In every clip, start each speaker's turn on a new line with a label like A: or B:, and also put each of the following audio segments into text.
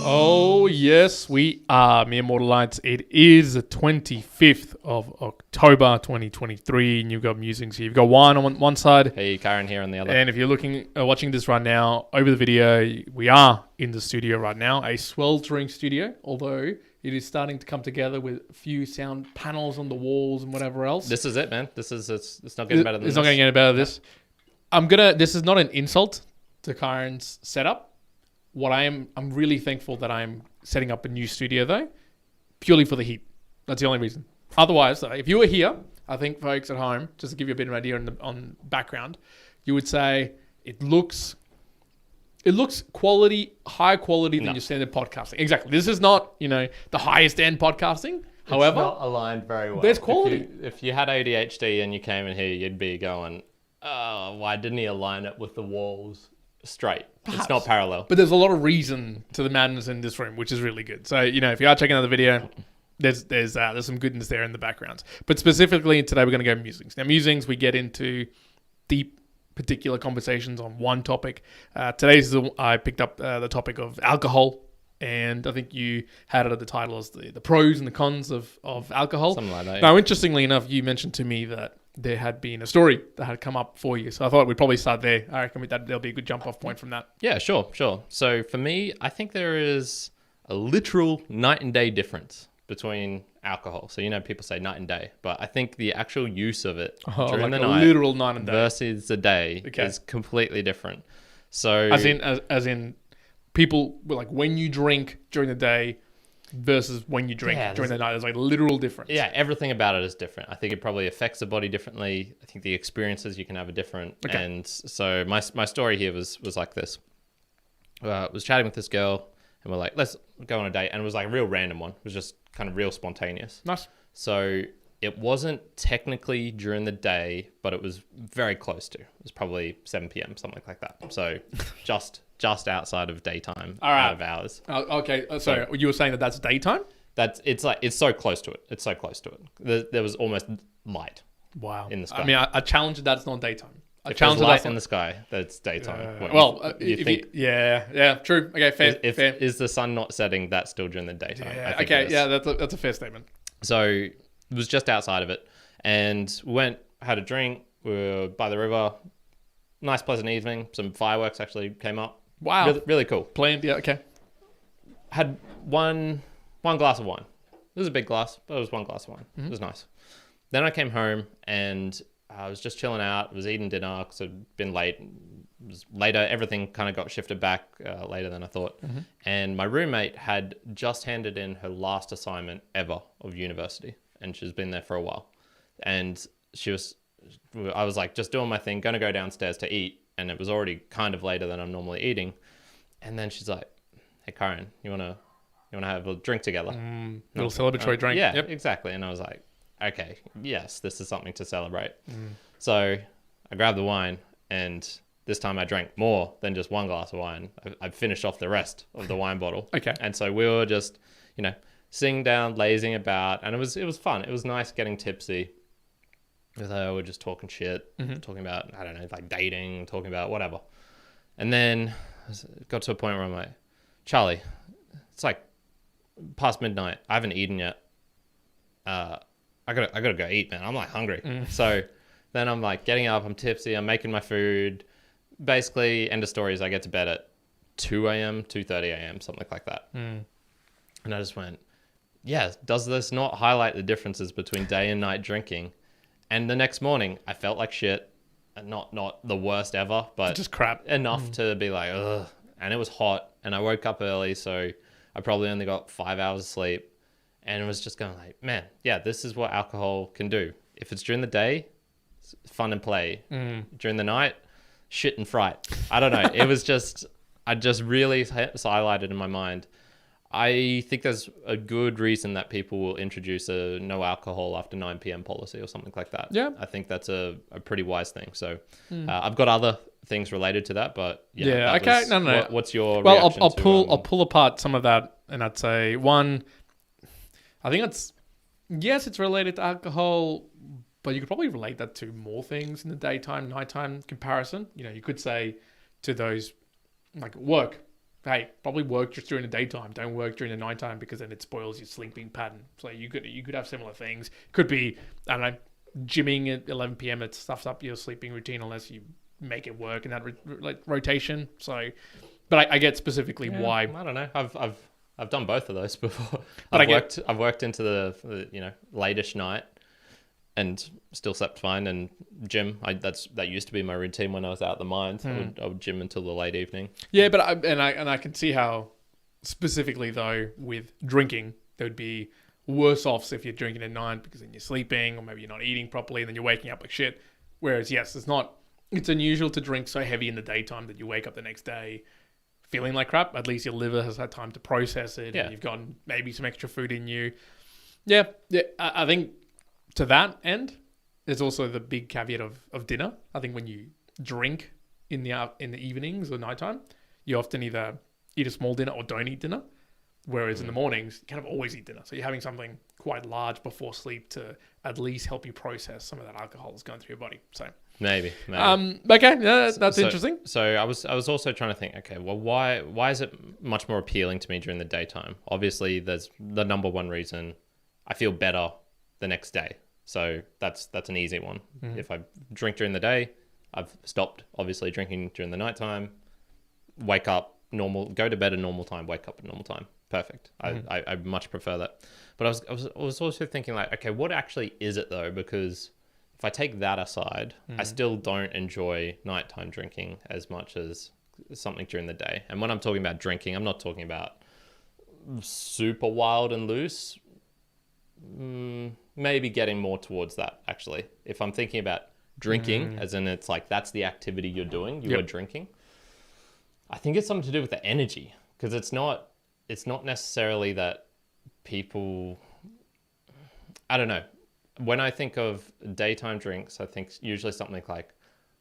A: Oh, yes, we are, Mere Mortal Lights. It is the 25th of October, 2023, and you've got Musings here. You've got Juan on one side.
B: Hey, Kyrin here on the other.
A: And if you're watching this right now over the video, we are in the studio right now, a sweltering studio, although it is starting to come together with a few sound panels on the walls and whatever else.
B: This is it, man. It's not getting better than this.
A: It's not going to get better than this. This is not an insult to Kyrin's setup. I'm really thankful that I'm setting up a new studio though, purely for the heat. That's the only reason. Otherwise, if you were here, I think folks at home, just to give you a bit of an idea on background, you would say it looks higher quality than your standard podcasting. Exactly. This is not, the highest end podcasting. However,
B: it's not aligned very well.
A: There's quality.
B: If you had ADHD and you came in here, you'd be going, oh, why didn't he align it with the walls straight? Perhaps. It's not parallel.
A: But there's a lot of reason to the madness in this room, which is really good. So, if you are checking out the video, there's some goodness there in the background. But specifically today, we're going to go Musings. Now, Musings, we get into deep, particular conversations on one topic. I picked up the topic of alcohol, and I think you had it at the title as the pros and the cons of alcohol.
B: Something like that.
A: Now, interestingly enough, you mentioned to me that there had been a story that had come up for you. So I thought we'd probably start there. I reckon there'll be a good jump off point from that.
B: Yeah, sure. So for me, I think there is a literal night and day difference between alcohol. So, people say night and day, but I think the actual use of it during the night
A: literal night and day
B: versus the day is completely different. So
A: as in people, like when you drink during the day versus when you drink during the night, there's like literal difference.
B: Yeah, everything about it is different. I think it probably affects the body differently. I think the experiences you can have are different. Okay. And so my story here was like this. I was chatting with this girl, and we're like, let's go on a date. And it was like a real random one. It was just kind of real spontaneous.
A: Nice.
B: So it wasn't technically during the day, but it was very close to. It was probably 7 p.m., something like that. So just outside of daytime, out of hours.
A: Okay. So you were saying that's daytime?
B: It's so close to it. It's so close to it. There was almost light.
A: Wow.
B: In the sky.
A: I mean, I challenge that it's not daytime.
B: If there's light in the sky, that's daytime.
A: True. Okay, fair.
B: Is the sun not setting, that's still during the daytime.
A: Yeah, okay, that's a fair statement.
B: So it was just outside of it, and we had a drink. We were by the river. Nice, pleasant evening. Some fireworks actually came up.
A: Wow,
B: really, really cool.
A: Planned, yeah, okay.
B: Had one glass of wine. It was a big glass, but it was one glass of wine. Mm-hmm. It was nice. Then I came home and I was just chilling out. I was eating dinner because it'd been late. It was later. Everything kind of got shifted back later than I thought. Mm-hmm. And my roommate had just handed in her last assignment ever of university, and she's been there for a while. And I was like, just doing my thing, going to go downstairs to eat. And it was already kind of later than I'm normally eating. And then she's like, hey, Kyrin, you want to have a drink together?
A: Little celebratory drink.
B: Yeah,
A: yep.
B: Exactly. And I was like, okay, yes, this is something to celebrate. So I grabbed the wine, and this time I drank more than just one glass of wine. I finished off the rest of the wine bottle.
A: Okay.
B: And so we were just, sitting down, lazing about, and it was fun. It was nice getting tipsy. With her, we're just talking shit, talking about, I don't know, like dating, talking about whatever. And then it got to a point where I'm like, Charlie, it's like past midnight. I haven't eaten yet. I gotta go eat, man. I'm like hungry. So then I'm like getting up, I'm tipsy, I'm making my food. Basically, end of story is I get to bed at 2 a.m., 2:30 a.m., something like that. And I just went, yeah, does this not highlight the differences between day and night drinking? And the next morning, I felt like shit. Not the worst ever, but
A: just crap
B: enough to be like, ugh. And it was hot, and I woke up early, so I probably only got 5 hours of sleep. And it was just going like, man, yeah, this is what alcohol can do. If it's during the day, it's fun and play. During the night, shit and fright. I don't know. It was just, I just really highlighted in my mind. I think there's a good reason that people will introduce a no alcohol after 9 p.m. policy or something like that.
A: Yeah.
B: I think that's a pretty wise thing. So I've got other things related to that, but
A: okay. No.
B: What's your
A: reaction I'll pull apart some of that, and I'd say one, I think it's related to alcohol, but you could probably relate that to more things in the daytime, nighttime comparison. You could say to those like work. hey, probably work just during the daytime. Don't work during the nighttime because then it spoils your sleeping pattern. So you could have similar things. Could be, I don't know, gymming at 11 p.m. It stuffs up your sleeping routine unless you make it work in that rotation. So, but I get specifically why.
B: I don't know. I've done both of those before.
A: But
B: I've worked into the late-ish night and still slept fine. And gym, that used to be my routine when I was out at the mines. I would gym until the late evening.
A: Yeah, but I can see how specifically though with drinking there would be worse offs if you're drinking at night because then you're sleeping or maybe you're not eating properly and then you're waking up like shit. Whereas yes, it's unusual to drink so heavy in the daytime that you wake up the next day feeling like crap. At least your liver has had time to process it and you've gotten maybe some extra food in you. Yeah. I think to that end, there's also the big caveat of dinner. I think when you drink in the evenings or nighttime, you often either eat a small dinner or don't eat dinner. Whereas in the mornings, you kind of always eat dinner. So you're having something quite large before sleep to at least help you process some of that alcohol that's going through your body. So
B: maybe.
A: Okay, yeah, that's interesting.
B: So I was also trying to think, okay, well, why is it much more appealing to me during the daytime? Obviously, there's the number one reason I feel better the next day. So that's an easy one. If I drink during the day, I've stopped obviously drinking during the nighttime. Wake up normal, go to bed at normal time, wake up at normal time. Perfect. I much prefer that. But I was also thinking like, okay, what actually is it though? Because if I take that aside, I still don't enjoy nighttime drinking as much as something during the day. And when I'm talking about drinking, I'm not talking about super wild and loose. Maybe getting more towards that actually. If I'm thinking about drinking, as in it's like that's the activity you're doing, you are drinking. I think it's something to do with the energy because it's not necessarily that people, I don't know. When I think of daytime drinks, I think usually something like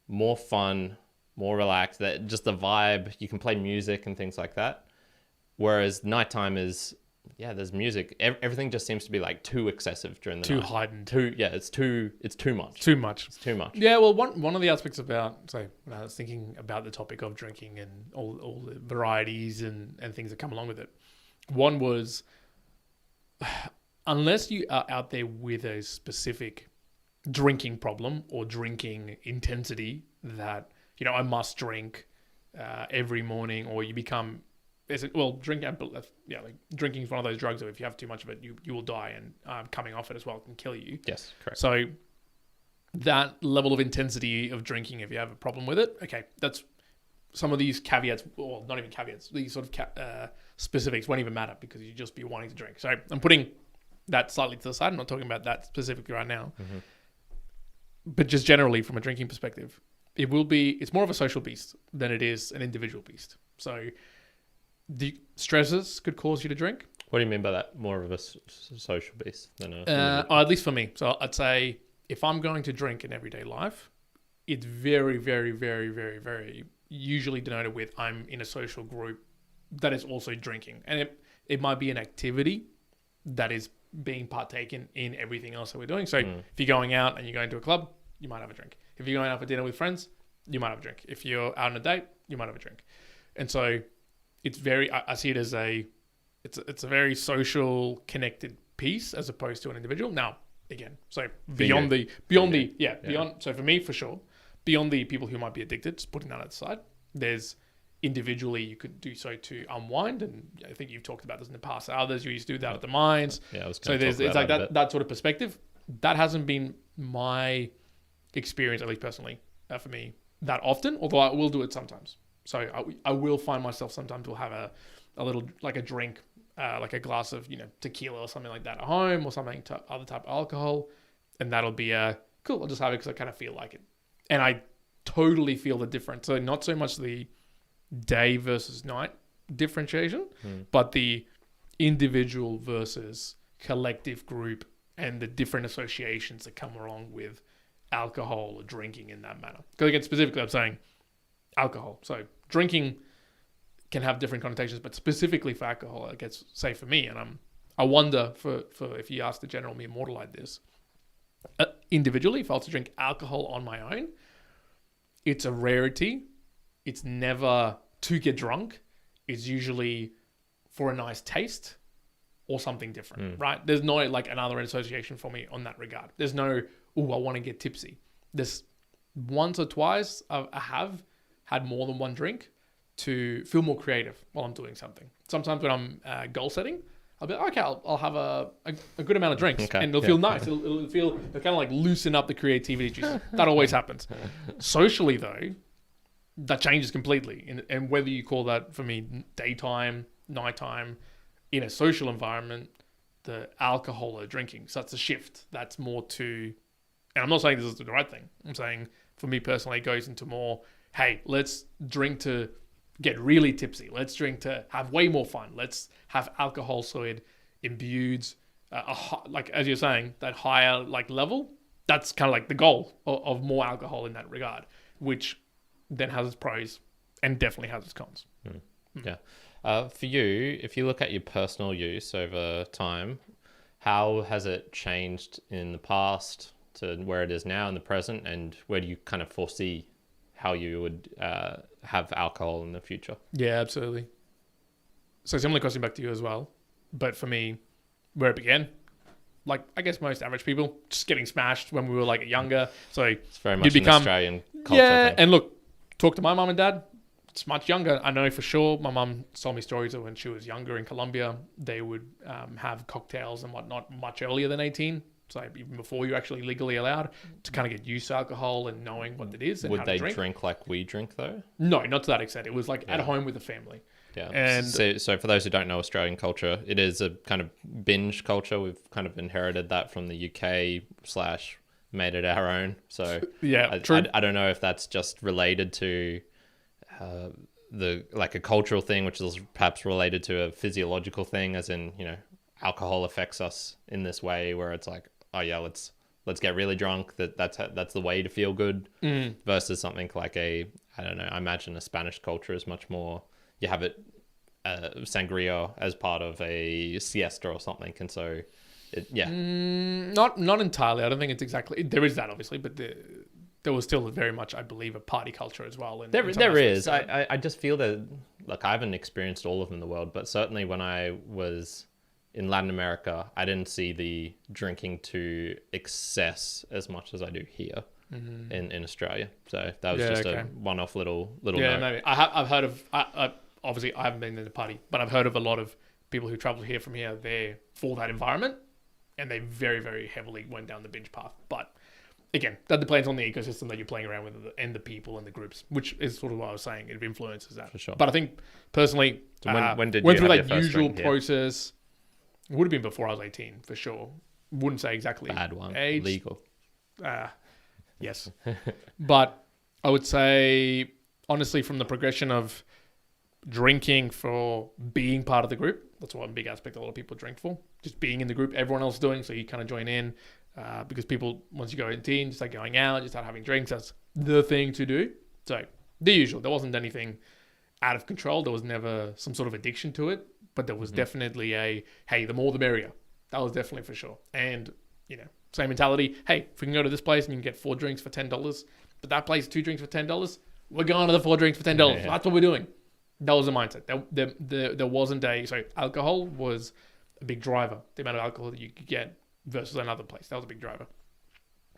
B: more fun, more relaxed, that just the vibe, you can play music and things like that. Whereas nighttime is, there's music. Everything just seems to be like too excessive during the night.
A: Too heightened.
B: It's too much.
A: Too much.
B: It's too much.
A: Yeah, well, one of the aspects about, so when I was thinking about the topic of drinking and all the varieties and things that come along with it, one was, unless you are out there with a specific drinking problem or drinking intensity that, I must drink every morning, or you become, drinking is one of those drugs that if you have too much of it, you will die, and coming off it as well can kill you.
B: Yes, correct.
A: So that level of intensity of drinking, if you have a problem with it, okay, that's some of these caveats, or not even caveats, these sort of specifics won't even matter because you'd just be wanting to drink. So I'm putting that slightly to the side. I'm not talking about that specifically right now. But just generally from a drinking perspective, it's more of a social beast than it is an individual beast. So the stresses could cause you to drink.
B: What do you mean by that? More of a social beast than
A: at least for me. So I'd say if I'm going to drink in everyday life, it's very, very, very, very, very usually denoted with I'm in a social group that is also drinking. And it might be an activity that is being partaken in everything else that we're doing. So if you're going out and you're going to a club, you might have a drink. If you're going out for dinner with friends, you might have a drink. If you're out on a date, you might have a drink. And so it's I see it as it's a very social connected piece as opposed to an individual. Now, again, so beyond, so for me, for sure, beyond the people who might be addicted, just putting that aside, there's individually you could do so to unwind, and I think you've talked about this in the past. Others, you used to do that at the mines.
B: Yeah, I was
A: so there's it's like that sort of perspective. That hasn't been my experience, at least personally, for me, that often. Although I will do it sometimes. So I will find myself sometimes will have a little like a drink, like a glass of tequila or something like that at home, or something other type of alcohol, and that'll be cool. I'll just have it because I kind of feel like it, and I totally feel the difference. So not so much the day versus night differentiation, but the individual versus collective group and the different associations that come along with alcohol or drinking in that manner. Because again, specifically, I'm saying alcohol. So drinking can have different connotations, but specifically for alcohol, I guess, say for me, and I wonder for if you ask the general me immortal like this, individually, if I was to drink alcohol on my own, it's a rarity. It's never to get drunk. is usually for a nice taste or something different, right? There's no like another association for me on that regard. There's no, oh, I want to get tipsy. There's once or twice I have had more than one drink to feel more creative while I'm doing something. Sometimes when I'm goal setting, I'll be like, okay, I'll have a good amount of drinks, and it'll feel nice. It'll kind of like loosen up the creativity juice. That always happens. Socially though, that changes completely. And whether you call that, for me, daytime, nighttime, in a social environment, the alcohol or drinking. So that's a shift. That's more to, and I'm not saying this is the right thing. I'm saying for me personally, it goes into more, hey, let's drink to get really tipsy. Let's drink to have way more fun. Let's have alcohol so it imbues, like as you're saying, that higher like level. That's kind of like the goal of more alcohol in that regard, which then has its pros and definitely has its cons.
B: Yeah. For you, if you look at your personal use over time, how has it changed in the past to where it is now in the present, and where do you kind of foresee how you would have alcohol in the future?
A: Yeah, absolutely. So similar question back to you as well. But for me, where it began, like I guess most average people, just getting smashed when we were like younger. So
B: it's very much an Australian culture thing.
A: And look, talk to my mum and dad. It's much younger. I know for sure. My mum told me stories of when she was younger in Colombia, they would have cocktails and whatnot much earlier than 18. So even before you're actually legally allowed to kind of get used to alcohol and knowing what it is and
B: would
A: how
B: they
A: to
B: drink like we drink though?
A: No, not to that extent. It was like at home with the family.
B: Yeah.
A: And
B: so for those who don't know Australian culture, it is a kind of binge culture. We've kind of inherited that from the UK / made it our own. So
A: yeah,
B: I don't know if that's just related to the like a cultural thing, which is perhaps related to a physiological thing, as in, you know, alcohol affects us in this way where it's like, oh yeah, let's get really drunk. That's the way to feel good. Versus something like I don't know. I imagine a Spanish culture is much more. You have it sangria as part of a siesta or something, and so
A: not entirely. I don't think it's exactly. There is that obviously, but there was still very much, I believe, a party culture as well.
B: There is. I just feel that, like, I haven't experienced all of them in the world, but certainly when I was in Latin America, I didn't see the drinking to excess as much as I do here in Australia. So that was just a one-off little
A: yeah,
B: note.
A: maybe. I've heard of, obviously I haven't been in the party, but I've heard of a lot of people who travel here from here there for that environment, and they very, very heavily went down the binge path. But again, that depends on the ecosystem that you're playing around with and the people and the groups, which is sort of what I was saying. It influences that.
B: For sure.
A: But I think personally,
B: So when did
A: went
B: you
A: through
B: have
A: that
B: your first
A: usual
B: drink here?
A: process. It would have been before I was 18 for sure. Wouldn't say exactly
B: Bad one.
A: age.
B: Legal.
A: Yes. But I would say, honestly, from the progression of drinking for being part of the group, that's one big aspect a lot of people drink for. Just being in the group, everyone else is doing, so you kind of join in. Because people, once you go 18, you start going out, you start having drinks. That's the thing to do. So the usual. There wasn't anything out of control. There was never some sort of addiction to it. But there was definitely hey, the more the merrier. That was definitely for sure. And, you know, same mentality. Hey, if we can go to this place and you can get 4 drinks for $10, but that place 2 drinks for $10, we're going to the 4 drinks for $10.
B: Yeah.
A: That's what we're doing. That was the mindset. There wasn't alcohol was a big driver. The amount of alcohol that you could get versus another place. That was a big driver.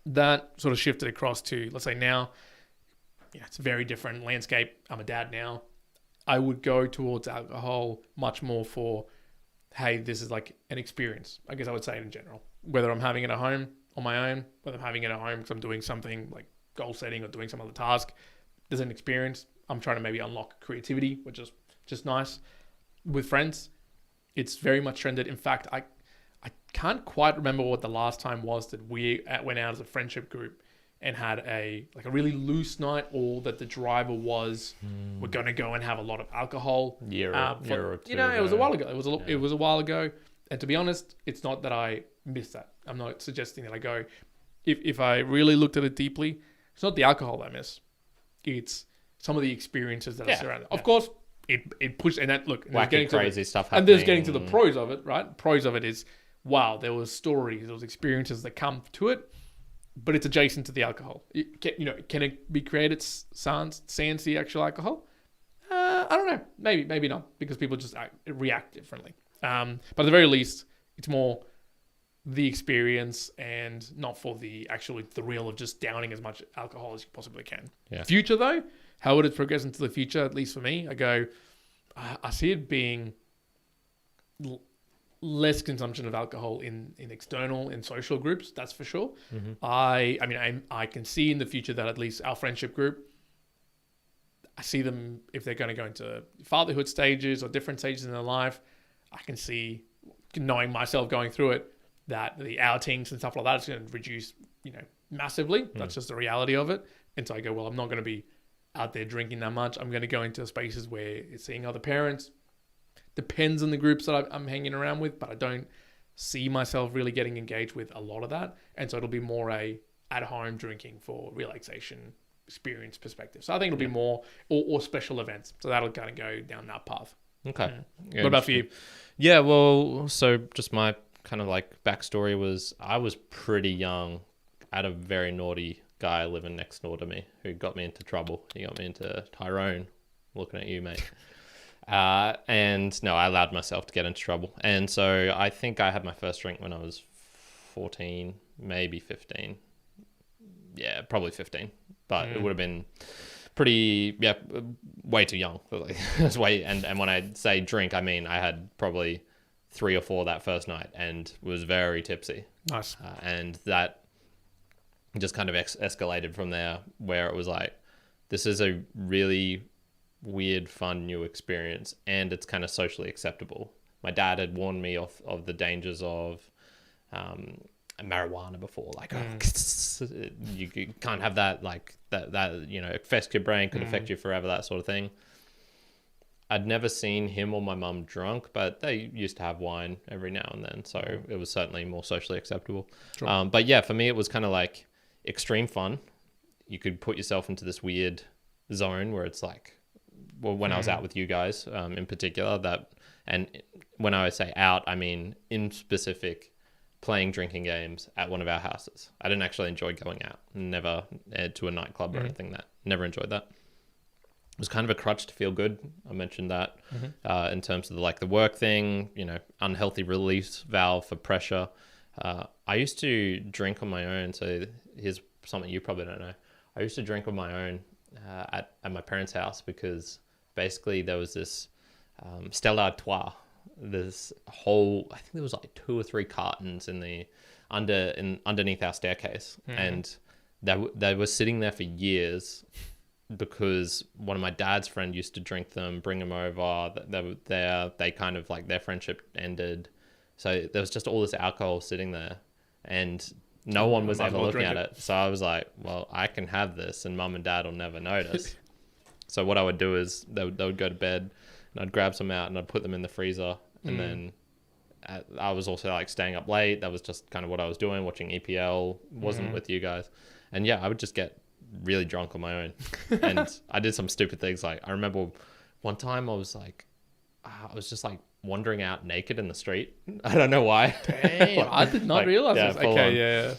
A: That sort of shifted across to, let's say now, it's a very different landscape. I'm a dad now. I would go towards alcohol much more for, hey, this is like an experience. I guess I would say it in general. Whether I'm having it at home on my own, whether I'm having it at home because I'm doing something like goal setting or doing some other task, there's an experience. I'm trying to maybe unlock creativity, which is just nice. With friends, it's very much trended. In fact, I can't quite remember what the last time was that we went out as a friendship group and had a really loose night, or that the driver was we're going to go and have a lot of alcohol.
B: Year or two
A: it was a while ago. It was a while ago. And to be honest, it's not that I miss that. I'm not suggesting that I go. If I really looked at it deeply, it's not the alcohol I miss. It's some of the experiences that are surrounded. Of course, it pushed, and that look,
B: wacky, crazy stuff happening.
A: And there's getting to the pros of it, right? Pros of it is, wow, there was stories, there was experiences that come to it, but it's adjacent to the alcohol. Can it be created sans the actual alcohol? I don't know. Maybe not, because people just react differently. But at the very least, it's more the experience and not for the actual thrill of just downing as much alcohol as you possibly can.
B: Yeah.
A: Future though, how would it progress into the future? At least for me, I see it being less consumption of alcohol in social groups. That's for sure.
B: Mm-hmm.
A: I can see in the future that at least our friendship group, I see them, if they're going to go into fatherhood stages or different stages in their life, I can see, knowing myself going through it, that the outings and stuff like that is going to reduce, massively. That's just the reality of it. And so I go, well, I'm not going to be out there drinking that much. I'm going to go into spaces where it's seeing other parents. Depends on the groups that I'm hanging around with, but I don't see myself really getting engaged with a lot of that. And so it'll be more a at-home drinking for relaxation experience perspective. So I think it'll be more or special events. So that'll kind of go down that path.
B: Okay.
A: Yeah. What about for you?
B: Yeah, well, so just my kind of like backstory was I was pretty young. I had a very naughty guy living next door to me who got me into trouble. He got me into Tyrone. Looking at you, mate. And no, I allowed myself to get into trouble. And so I think I had my first drink when I was 14, maybe 15. Yeah, probably 15. But it would have been pretty, way too young. That's way. And when I say drink, I mean I had probably 3 or 4 that first night and was very tipsy.
A: Nice.
B: And that just kind of escalated from there, where it was like, this is a really weird, fun, new experience, and it's kind of socially acceptable. My dad had warned me of the dangers of marijuana before, like you can't have that, like that affects your brain, could affect you forever, that sort of thing. I'd never seen him or my mum drunk, but they used to have wine every now and then, so it was certainly more socially acceptable. Sure. But yeah, for me it was kind of like extreme fun. You could put yourself into this weird zone where it's like, well, when I was out with you guys in particular, and when I say out, I mean in specific playing drinking games at one of our houses. I didn't actually enjoy going out, never to a nightclub or anything. That never enjoyed that. It was kind of a crutch to feel good. I mentioned that in terms of the work thing, unhealthy release valve for pressure. I used to drink on my own. So here's something you probably don't know. I used to drink on my own at my parents' house, because basically there was this Stella Artois, this whole, I think there was like 2 or 3 cartons underneath our staircase, and they were sitting there for years, because one of my dad's friend used to drink them, bring them over. They were there. They kind of like their friendship ended, so there was just all this alcohol sitting there, and no one was ever looking at it. So I was like, well, I can have this, and mum and dad will never notice. So what I would do is they would go to bed, and I'd grab some out and I'd put them in the freezer, and then I was also like staying up late. That was just kind of what I was doing, watching EPL. Wasn't with you guys, and yeah, I would just get really drunk on my own. And I did some stupid things. Like I remember one time I was just like wandering out naked in the street. I don't know why.
A: Damn, I did not realize this. Okay,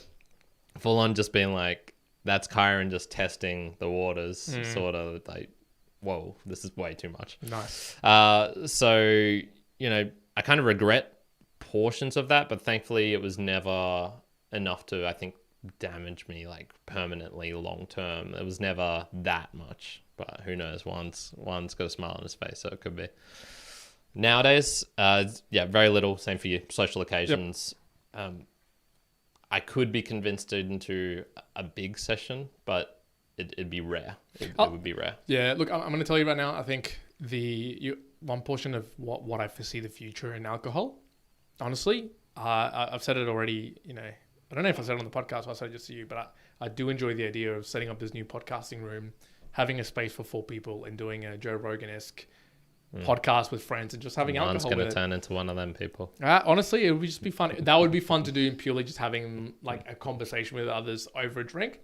B: full on just being like, that's Kyrin just testing the waters, sort of like, whoa, this is way too much.
A: Nice.
B: So I kind of regret portions of that, but thankfully it was never enough to, I think, damage me like permanently long term. It was never that much, but who knows? One's got a smile on his face, so it could be. Nowadays, very little. Same for you. Social occasions. Yep. I could be convinced into a big session, but it'd be rare. It would be rare.
A: Yeah, look, I'm going to tell you right now, I think one portion of what I foresee the future in alcohol, honestly, I've said it already, I don't know if I said it on the podcast or I said it just to you, but I do enjoy the idea of setting up this new podcasting room, having a space for 4 people and doing a Joe Rogan-esque podcast with friends and just having alcohol with it.
B: Mine's going to turn into one of them people.
A: Honestly, it would just be fun. That would be fun to do, purely just having like a conversation with others over a drink.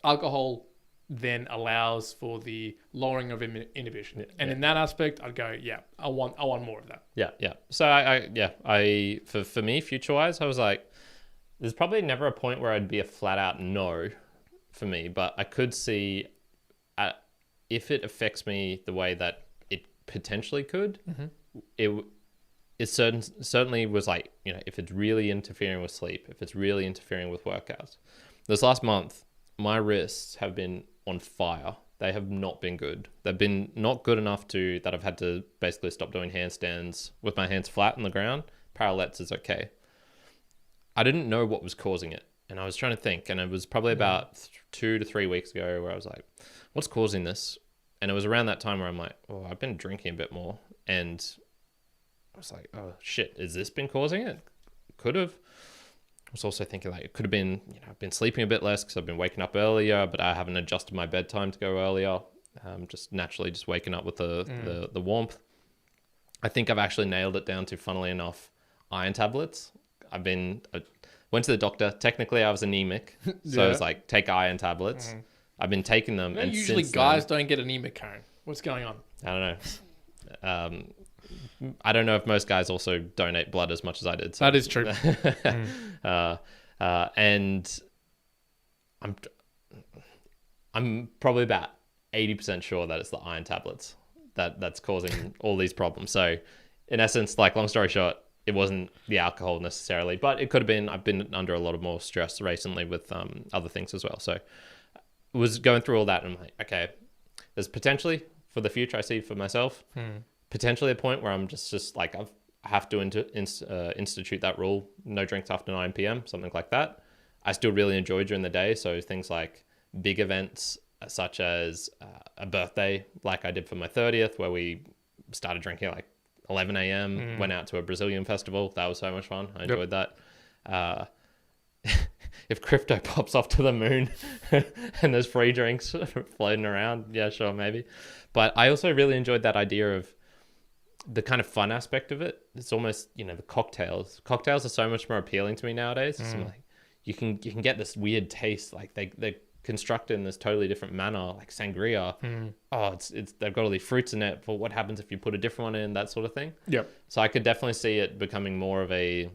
A: Alcohol then allows for the lowering of inhibition. And in that aspect, I'd go, I want more of that.
B: Yeah. So I for me, future-wise, I was like, there's probably never a point where I'd be a flat out no for me, but I could see if it affects me the way that it potentially could. It certainly was like, you know, if it's really interfering with sleep, if it's really interfering with workouts. This last month, my wrists have been on fire. They have not been good. They've been not good enough that I've had to basically stop doing handstands with my hands flat on the ground. Parallettes is okay. I didn't know what was causing it. And I was trying to think, and it was probably about 2 to 3 weeks ago where I was like, what's causing this? And it was around that time where I'm like, oh, I've been drinking a bit more. And I was like, oh shit, has this been causing it? Could have. I was also thinking like it could have been, you know, I've been sleeping a bit less because I've been waking up earlier, but I haven't adjusted my bedtime to go earlier. Just naturally just waking up with the warmth. I think I've actually nailed it down to, funnily enough, iron tablets. I went to the doctor. Technically, I was anemic, so I was like, take iron tablets. I've been taking them, and
A: usually
B: since
A: guys
B: then,
A: don't get anemic, Kyrin. What's going on?
B: I don't know. I don't know if most guys also donate blood as much as I did. So.
A: That is true.
B: And I'm probably about 80% sure that it's the iron tablets that's causing all these problems. So in essence, like, long story short, it wasn't the alcohol necessarily, but it could have been. I've been under a lot of more stress recently with other things as well. So I was going through all that, and I'm like, okay, there's potentially for the future I see for myself, potentially a point where I'm just like, I have to institute that rule, no drinks after 9 p.m, something like that. I still really enjoy during the day. So things like big events such as a birthday, like I did for my 30th, where we started drinking like 11 a.m, went out to a Brazilian festival. That was so much fun. I enjoyed that. If crypto pops off to the moon and there's free drinks floating around, yeah, sure, maybe. But I also really enjoyed that idea of the kind of fun aspect of it. It's almost, you know, the cocktails. Cocktails are so much more appealing to me nowadays. It's like you can get this weird taste, like they're constructed in this totally different manner, like sangria. Oh, it's they've got all these fruits in it. For what happens if you put a different one in, that sort of thing. Yep. So I could definitely see it becoming more of an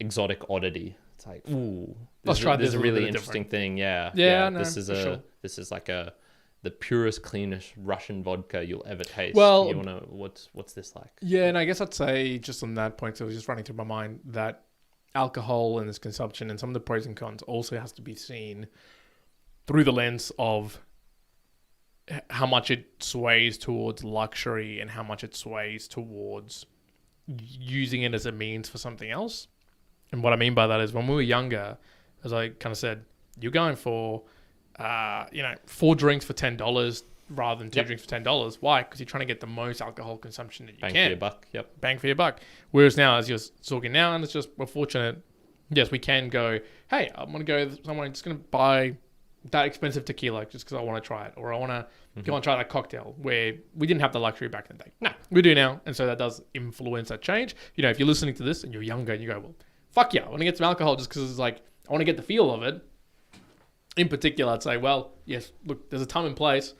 B: exotic oddity. It's like, ooh, this is a really interesting thing. Yeah.
A: Yeah. No,
B: this is like the purest, cleanest Russian vodka you'll ever taste.
A: Well,
B: you wanna, what's this like?
A: Yeah, and I guess I'd say just on that point, so it was just running through my mind that alcohol and its consumption and some of the pros and cons also has to be seen through the lens of how much it sways towards luxury and how much it sways towards using it as a means for something else. And what I mean by that is when we were younger, as I kind of said, you're going for 4 drinks for $10 rather than 2 drinks for $10. Why? Because you're trying to get the most alcohol consumption that you can.
B: Bang for your buck. Yep.
A: Bang for your buck. Whereas now, as you're talking now, and it's just, we're fortunate, yes, we can go, hey, I'm going to go somewhere, I'm just going to buy that expensive tequila just because I want to try it. Or I want to go and try that cocktail, where we didn't have the luxury back in the day. No, we do now. And so that does influence that change. You know, if you're listening to this and you're younger and you go, well, fuck yeah, I want to get some alcohol just because it's like, I want to get the feel of it. In particular, I'd say, well, yes, look, there's a time and place,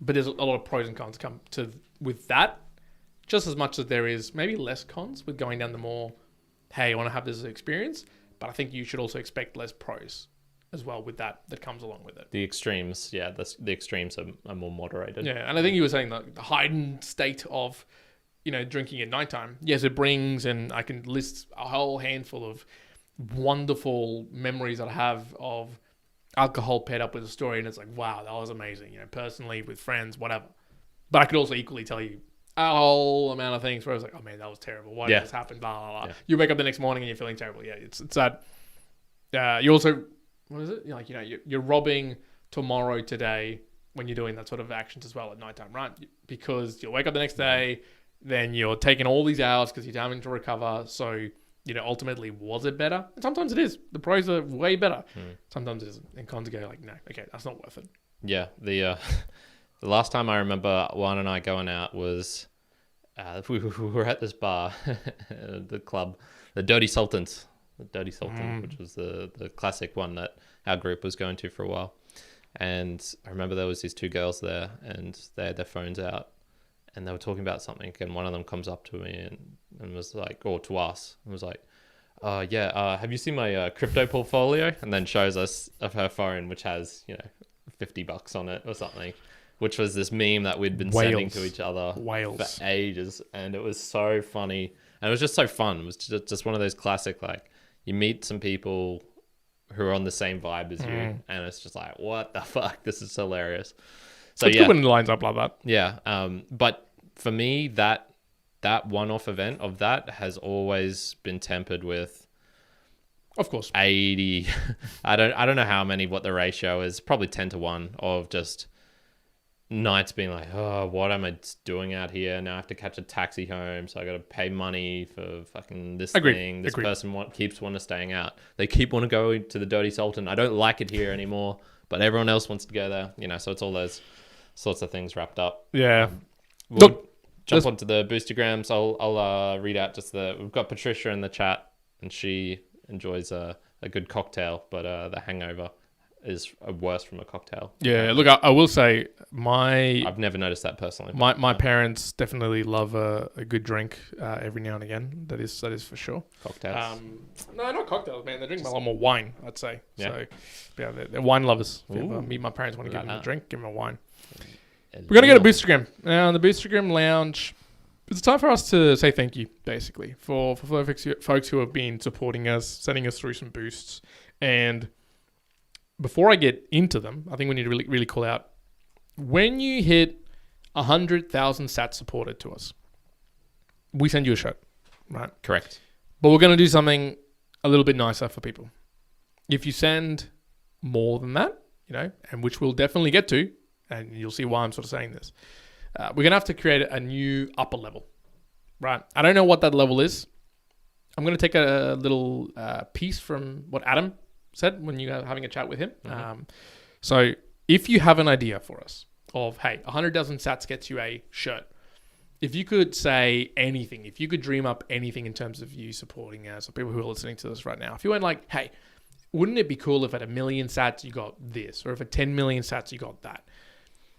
A: but there's a lot of pros and cons come to with that, just as much as there is maybe less cons with going down the more, hey, I want to have this experience, but I think you should also expect less pros as well with that comes along with it.
B: The extremes, the extremes are more moderated.
A: Yeah, and I think you were saying the heightened state of, you know, drinking at nighttime. Yes, it brings, and I can list a whole handful of wonderful memories that I have of alcohol paired up with a story, and it's like, wow, that was amazing, you know, personally, with friends, whatever. But I could also equally tell you a whole amount of things where I was like, oh man, that was terrible. Why did this happen? Blah, blah, blah. Yeah. You wake up the next morning and you're feeling terrible. Yeah, it's that. You also, what is it? You're like, you know, you're robbing tomorrow today when you're doing that sort of actions as well at nighttime, right? Because you'll wake up the next day, then you're taking all these hours because you're having to recover. So, you know, ultimately, was it better? And sometimes it is. The pros are way better. Sometimes it isn't. And cons go like, no, okay, that's not worth it. Yeah.
B: The last time I remember Juan and I going out was we were at this bar, the club, the Dirty Sultans. The Dirty Sultan, which was the classic one that our group was going to for a while. And I remember there was these 2 girls there, and they had their phones out, and they were talking about something, and one of them comes up to me and was like, or to us, and was like, have you seen my crypto portfolio? And then shows us of her phone, which has, you know, $50 on it or something. which was this meme that we'd been sending
A: Whales.
B: to each other
A: Whales.
B: for ages, and it was so funny, and it was just so fun. It was just one of those classic, like, you meet some people who are on the same vibe as you, and it's just like, what the fuck? This is hilarious. So
A: it's good when it lines up like that.
B: Yeah. But for me, that one-off event of that has always been tempered with,
A: Of course.
B: 80. I don't know how many, what the ratio is. Probably 10-1 of just nights being like, oh, what am I doing out here? Now I have to catch a taxi home, so I got to pay money for fucking this thing. This person keeps wanting to staying out. They keep want to go to the Dirty Sultan. I don't like it here anymore, but everyone else wants to go there. You know, so it's all those sorts of things wrapped up.
A: Yeah.
B: We'll jump onto the Boostagrams. I'll read out just we've got Patricia in the chat, and she enjoys a good cocktail, but the hangover is worse from a cocktail.
A: Yeah, look, I will say
B: I've never noticed that personally.
A: My parents definitely love a good drink every now and again. That is for sure.
B: Cocktails.
A: No, not cocktails, man. They drink a lot more wine, I'd say.
B: Yeah.
A: So yeah, they're wine lovers. If you
B: Ooh.
A: ever meet my parents, want to give them a drink, give them a wine.
B: And
A: We're gonna go to Boostagram now. In the Boostagram Lounge, it's time for us to say thank you, basically, for folks who have been supporting us, sending us through some boosts. And before I get into them, I think we need to really, really call out, when you hit 100,000 sats supported to us, we send you a shirt, right?
B: Correct.
A: But we're going to do something a little bit nicer for people. If you send more than that, you know, and which we'll definitely get to, and you'll see why I'm sort of saying this, we're going to have to create a new upper level, right? I don't know what that level is. I'm going to take a little piece from what Adam said when you were having a chat with him.
B: Mm-hmm.
A: So if you have an idea for us of, hey, 100,000 sats gets you a shirt. If you could say anything, if you could dream up anything in terms of you supporting us or people who are listening to this right now, if you went like, hey, wouldn't it be cool if at 1 million sats you got this, or if at 10 million sats you got that?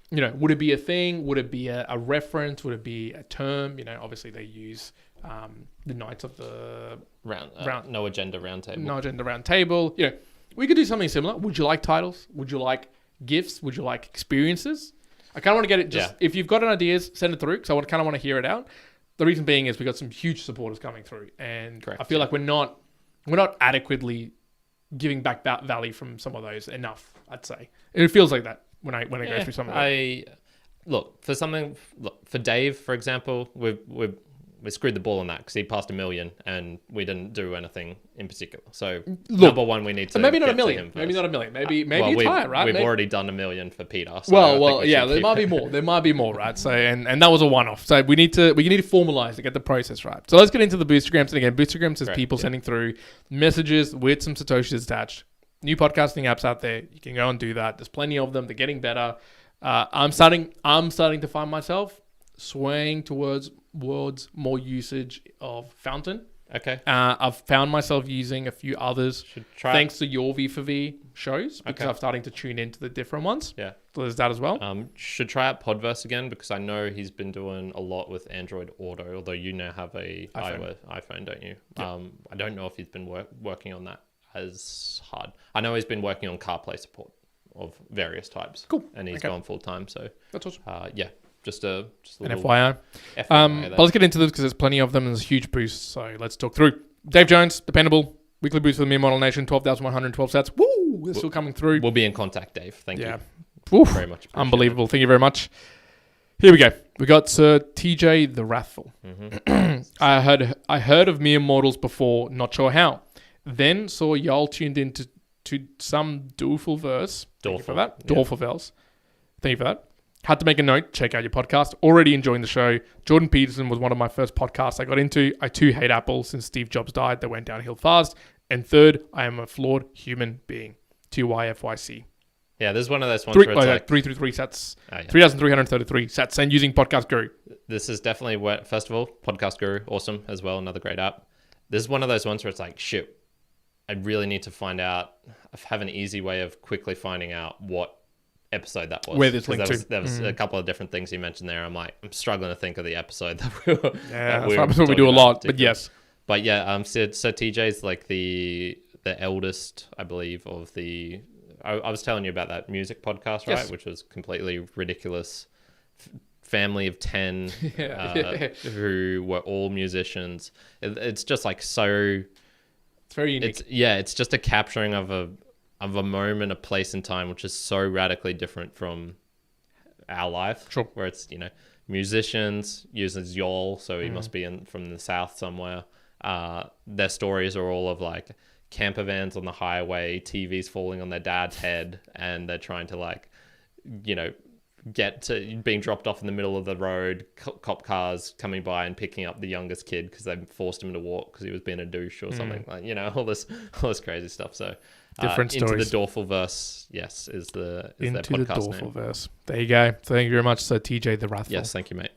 A: You know, would it be a thing? Would it be a reference? Would it be a term? You know, obviously they use the Knights of the
B: No Agenda Roundtable.
A: No Agenda Roundtable. You know, we could do something similar. Would you like titles? Would you like gifts? Would you like experiences? I kind of want to get it just, if you've got an ideas, send it through, because I kind of want to hear it out. The reason being is we got some huge supporters coming through, and
B: Correct,
A: I feel like we're not adequately giving back that value from some of those enough, I'd say. And it feels like that when I go through some of it.
B: For Dave, for example, we screwed the ball on that because he passed 1 million and we didn't do anything in particular. So number one, we need to
A: maybe not
B: get
A: 1 million.
B: to him first.
A: Maybe not 1 million. Maybe it's higher, right?
B: We've
A: maybe.
B: already done 1 million for Petar. So
A: There might be more. There might be more, right? So and that was a one-off. So we need to formalize to get the process right. So let's get into the Boostagrams. And again, Boostagrams is people sending through messages with some satoshis attached. New podcasting apps out there. You can go and do that. There's plenty of them. They're getting better. I'm starting to find myself swaying towards more usage of Fountain.
B: Okay.
A: I've found myself using a few others thanks to your V4V shows, because I'm starting to tune into the different ones.
B: Yeah.
A: So there's that as well.
B: Should try out Podverse again, because I know he's been doing a lot with Android Auto, although you now have a iPhone, don't you? Yeah. I don't know if he's been working on that as hard. I know he's been working on CarPlay support of various types.
A: Cool.
B: And he's gone full time. So
A: that's awesome.
B: Just a little
A: FYI. But let's get into this because there's plenty of them and there's a huge boost. So let's talk through. Dave Jones, dependable. Weekly boost for the Mere Model Nation, 12,112 sats. Woo! They're still coming through.
B: We'll be in contact, Dave. Thank you.
A: Oof,
B: very much.
A: Unbelievable. Thank you very much. Here we go. We got Sir TJ The Wrathful.
B: Mm-hmm.
A: I heard of Mere Mortals before, not sure how. Then saw y'all tuned into some Doorful verse. Thank you for that. Doorful verse. Thank you for that. Had to make a note, check out your podcast. Already enjoying the show. Jordan Peterson was one of my first podcasts I got into. I too hate Apple since Steve Jobs died. They went downhill fast. And third, I am a flawed human being. TYFYC.
B: Yeah, there's one of those ones where it's like
A: 333 sats. 3,333 sats. And using Podcast Guru. This
B: is definitely what, first of all, Podcast Guru, awesome as well. Another great app. This is one of those ones where it's like, shit, I really need to find out, have an easy way of quickly finding out what episode that was.
A: Where this linked to.
B: There was a couple of different things you mentioned there. I'm struggling to think of the episode that we were.
A: That's what we do a lot, but yes.
B: But yeah, so TJ's like the eldest, I believe, of the I was telling you about that music podcast, right?
A: Yes.
B: Which was completely ridiculous. Family of 10 who were all musicians. It's just like so.
A: It's very unique.
B: It's just a capturing of a moment, a place in time, which is so radically different from our life.
A: Sure.
B: Where it's, musicians uses y'all, so he must be from the South somewhere. Their stories are all of like camper vans on the highway, TVs falling on their dad's head, and they're trying to get to being dropped off in the middle of the road, cop cars coming by and picking up the youngest kid because they forced him to walk because he was being a douche or something, all this crazy stuff. So
A: different
B: Into
A: stories.
B: the Dorfulverse, yes, is their
A: Into the
B: podcast name.
A: Dorfulverse. There you go. Thank you very much, Sir TJ The Wrathful.
B: Yes, thank you, mate.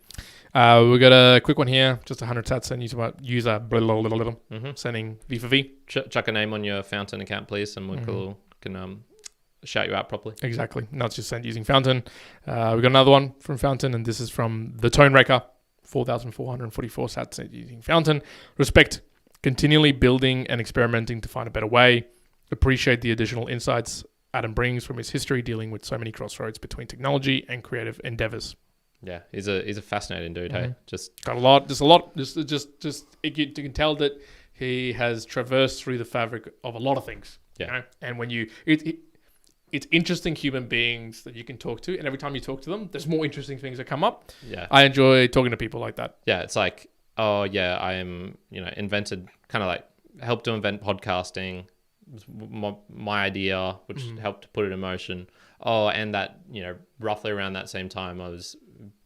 A: We got a quick one here, just 100 sats and user sending V for V.
B: Chuck a name on your Fountain account, please, and we can shout you out properly.
A: Exactly. Now it's just sent using Fountain. We got another one from Fountain, and this is from the Tone Raker, 4,444 sats sent using Fountain. Respect, continually building and experimenting to find a better way. Appreciate the additional insights Adam brings from his history dealing with so many crossroads between technology and creative endeavors.
B: Yeah, he's a fascinating dude. Hey, just
A: got a lot. You can tell that he has traversed through the fabric of a lot of things.
B: Yeah,
A: and when it's interesting human beings that you can talk to, and every time you talk to them, there's more interesting things that come up.
B: Yeah,
A: I enjoy talking to people like that.
B: Yeah, it's like, oh yeah, I am, invented, kind of like helped to invent podcasting. It was my idea, which helped to put it in motion. Oh, and that, roughly around that same time,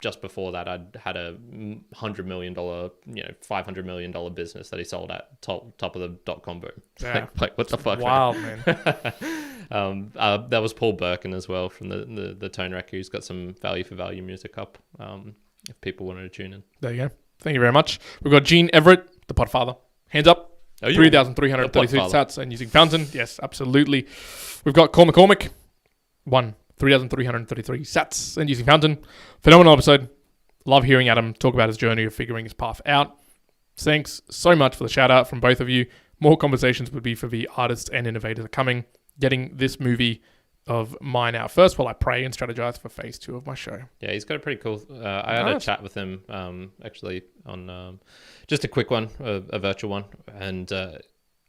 B: just before that, I'd had a $100 million, $500 million business that he sold at top of the .com boom.
A: Yeah.
B: Like what the fuck?
A: Wild, man.
B: That was Paul Birkin as well from the Tone Rack, who's got some value for value music up. If people wanted to tune in.
A: There you go. Thank you very much. We've got Gene Everett, the Podfather. Hands up. 3,333 sats and using Fountain. Yes, absolutely. We've got Cole McCormick. 3,333 sats and using Fountain. Phenomenal episode. Love hearing Adam talk about his journey of figuring his path out. Thanks so much for the shout out from both of you. More conversations would be for the artists and innovators are coming. Getting this movie of mine out first while I pray and strategize for phase 2 of my show.
B: Yeah, he's got a pretty cool... I had a chat with him actually on just a quick one, a virtual one. And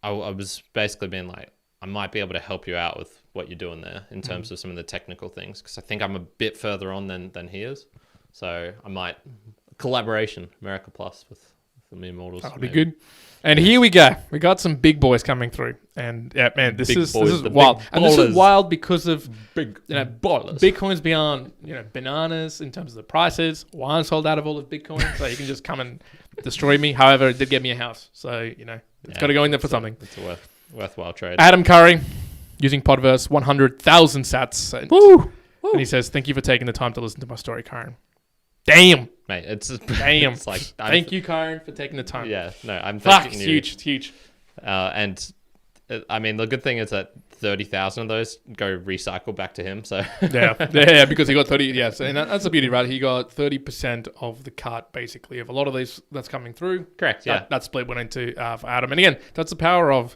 B: I was basically being like, I might be able to help you out with what you're doing there in terms of some of the technical things, because I think I'm a bit further on than he is. So I might... Collaboration, America Plus with the Mere Mortals.
A: That would be good. And here we go. We got some big boys coming through. And yeah, man, this is wild. And this is wild because of Bitcoin's beyond, bananas in terms of the prices. Juan sold out of all of Bitcoin, so you can just come and destroy me. However, it did get me a house. So, it's got to go in there for something.
B: It's a worthwhile trade.
A: Adam Curry, using Podverse, 100,000 sats. And, woo! And he says, thank you for taking the time to listen to my story, Kyrin. Damn.
B: Mate, it's
A: damn.
B: like
A: thank you, Kyrin, for taking the time.
B: Yeah, no, I'm thanking you.
A: It's huge.
B: And I mean, the good thing is that 30,000 of those go recycle back to him. So
A: yeah, because he got 30. Yes, and that's the beauty, right? He got 30% of the cut, basically, of a lot of these that's coming through.
B: Correct. Yeah,
A: that split went into for Adam, and again, that's the power of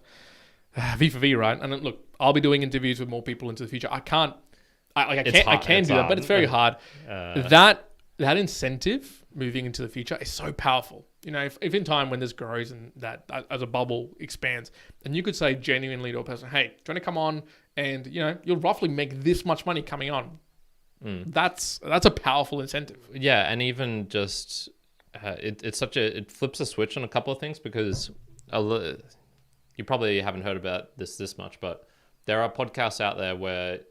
A: V for V, right? And look, I'll be doing interviews with more people into the future. I can do that, but it's very hard. That incentive moving into the future is so powerful. If in time when this grows and that as a bubble expands, and you could say genuinely to a person, hey, do you want to come on and, you'll roughly make this much money coming on. That's a powerful incentive.
B: Yeah. And even just, it flips a switch on a couple of things, because you probably haven't heard about this much, but there are podcasts out there where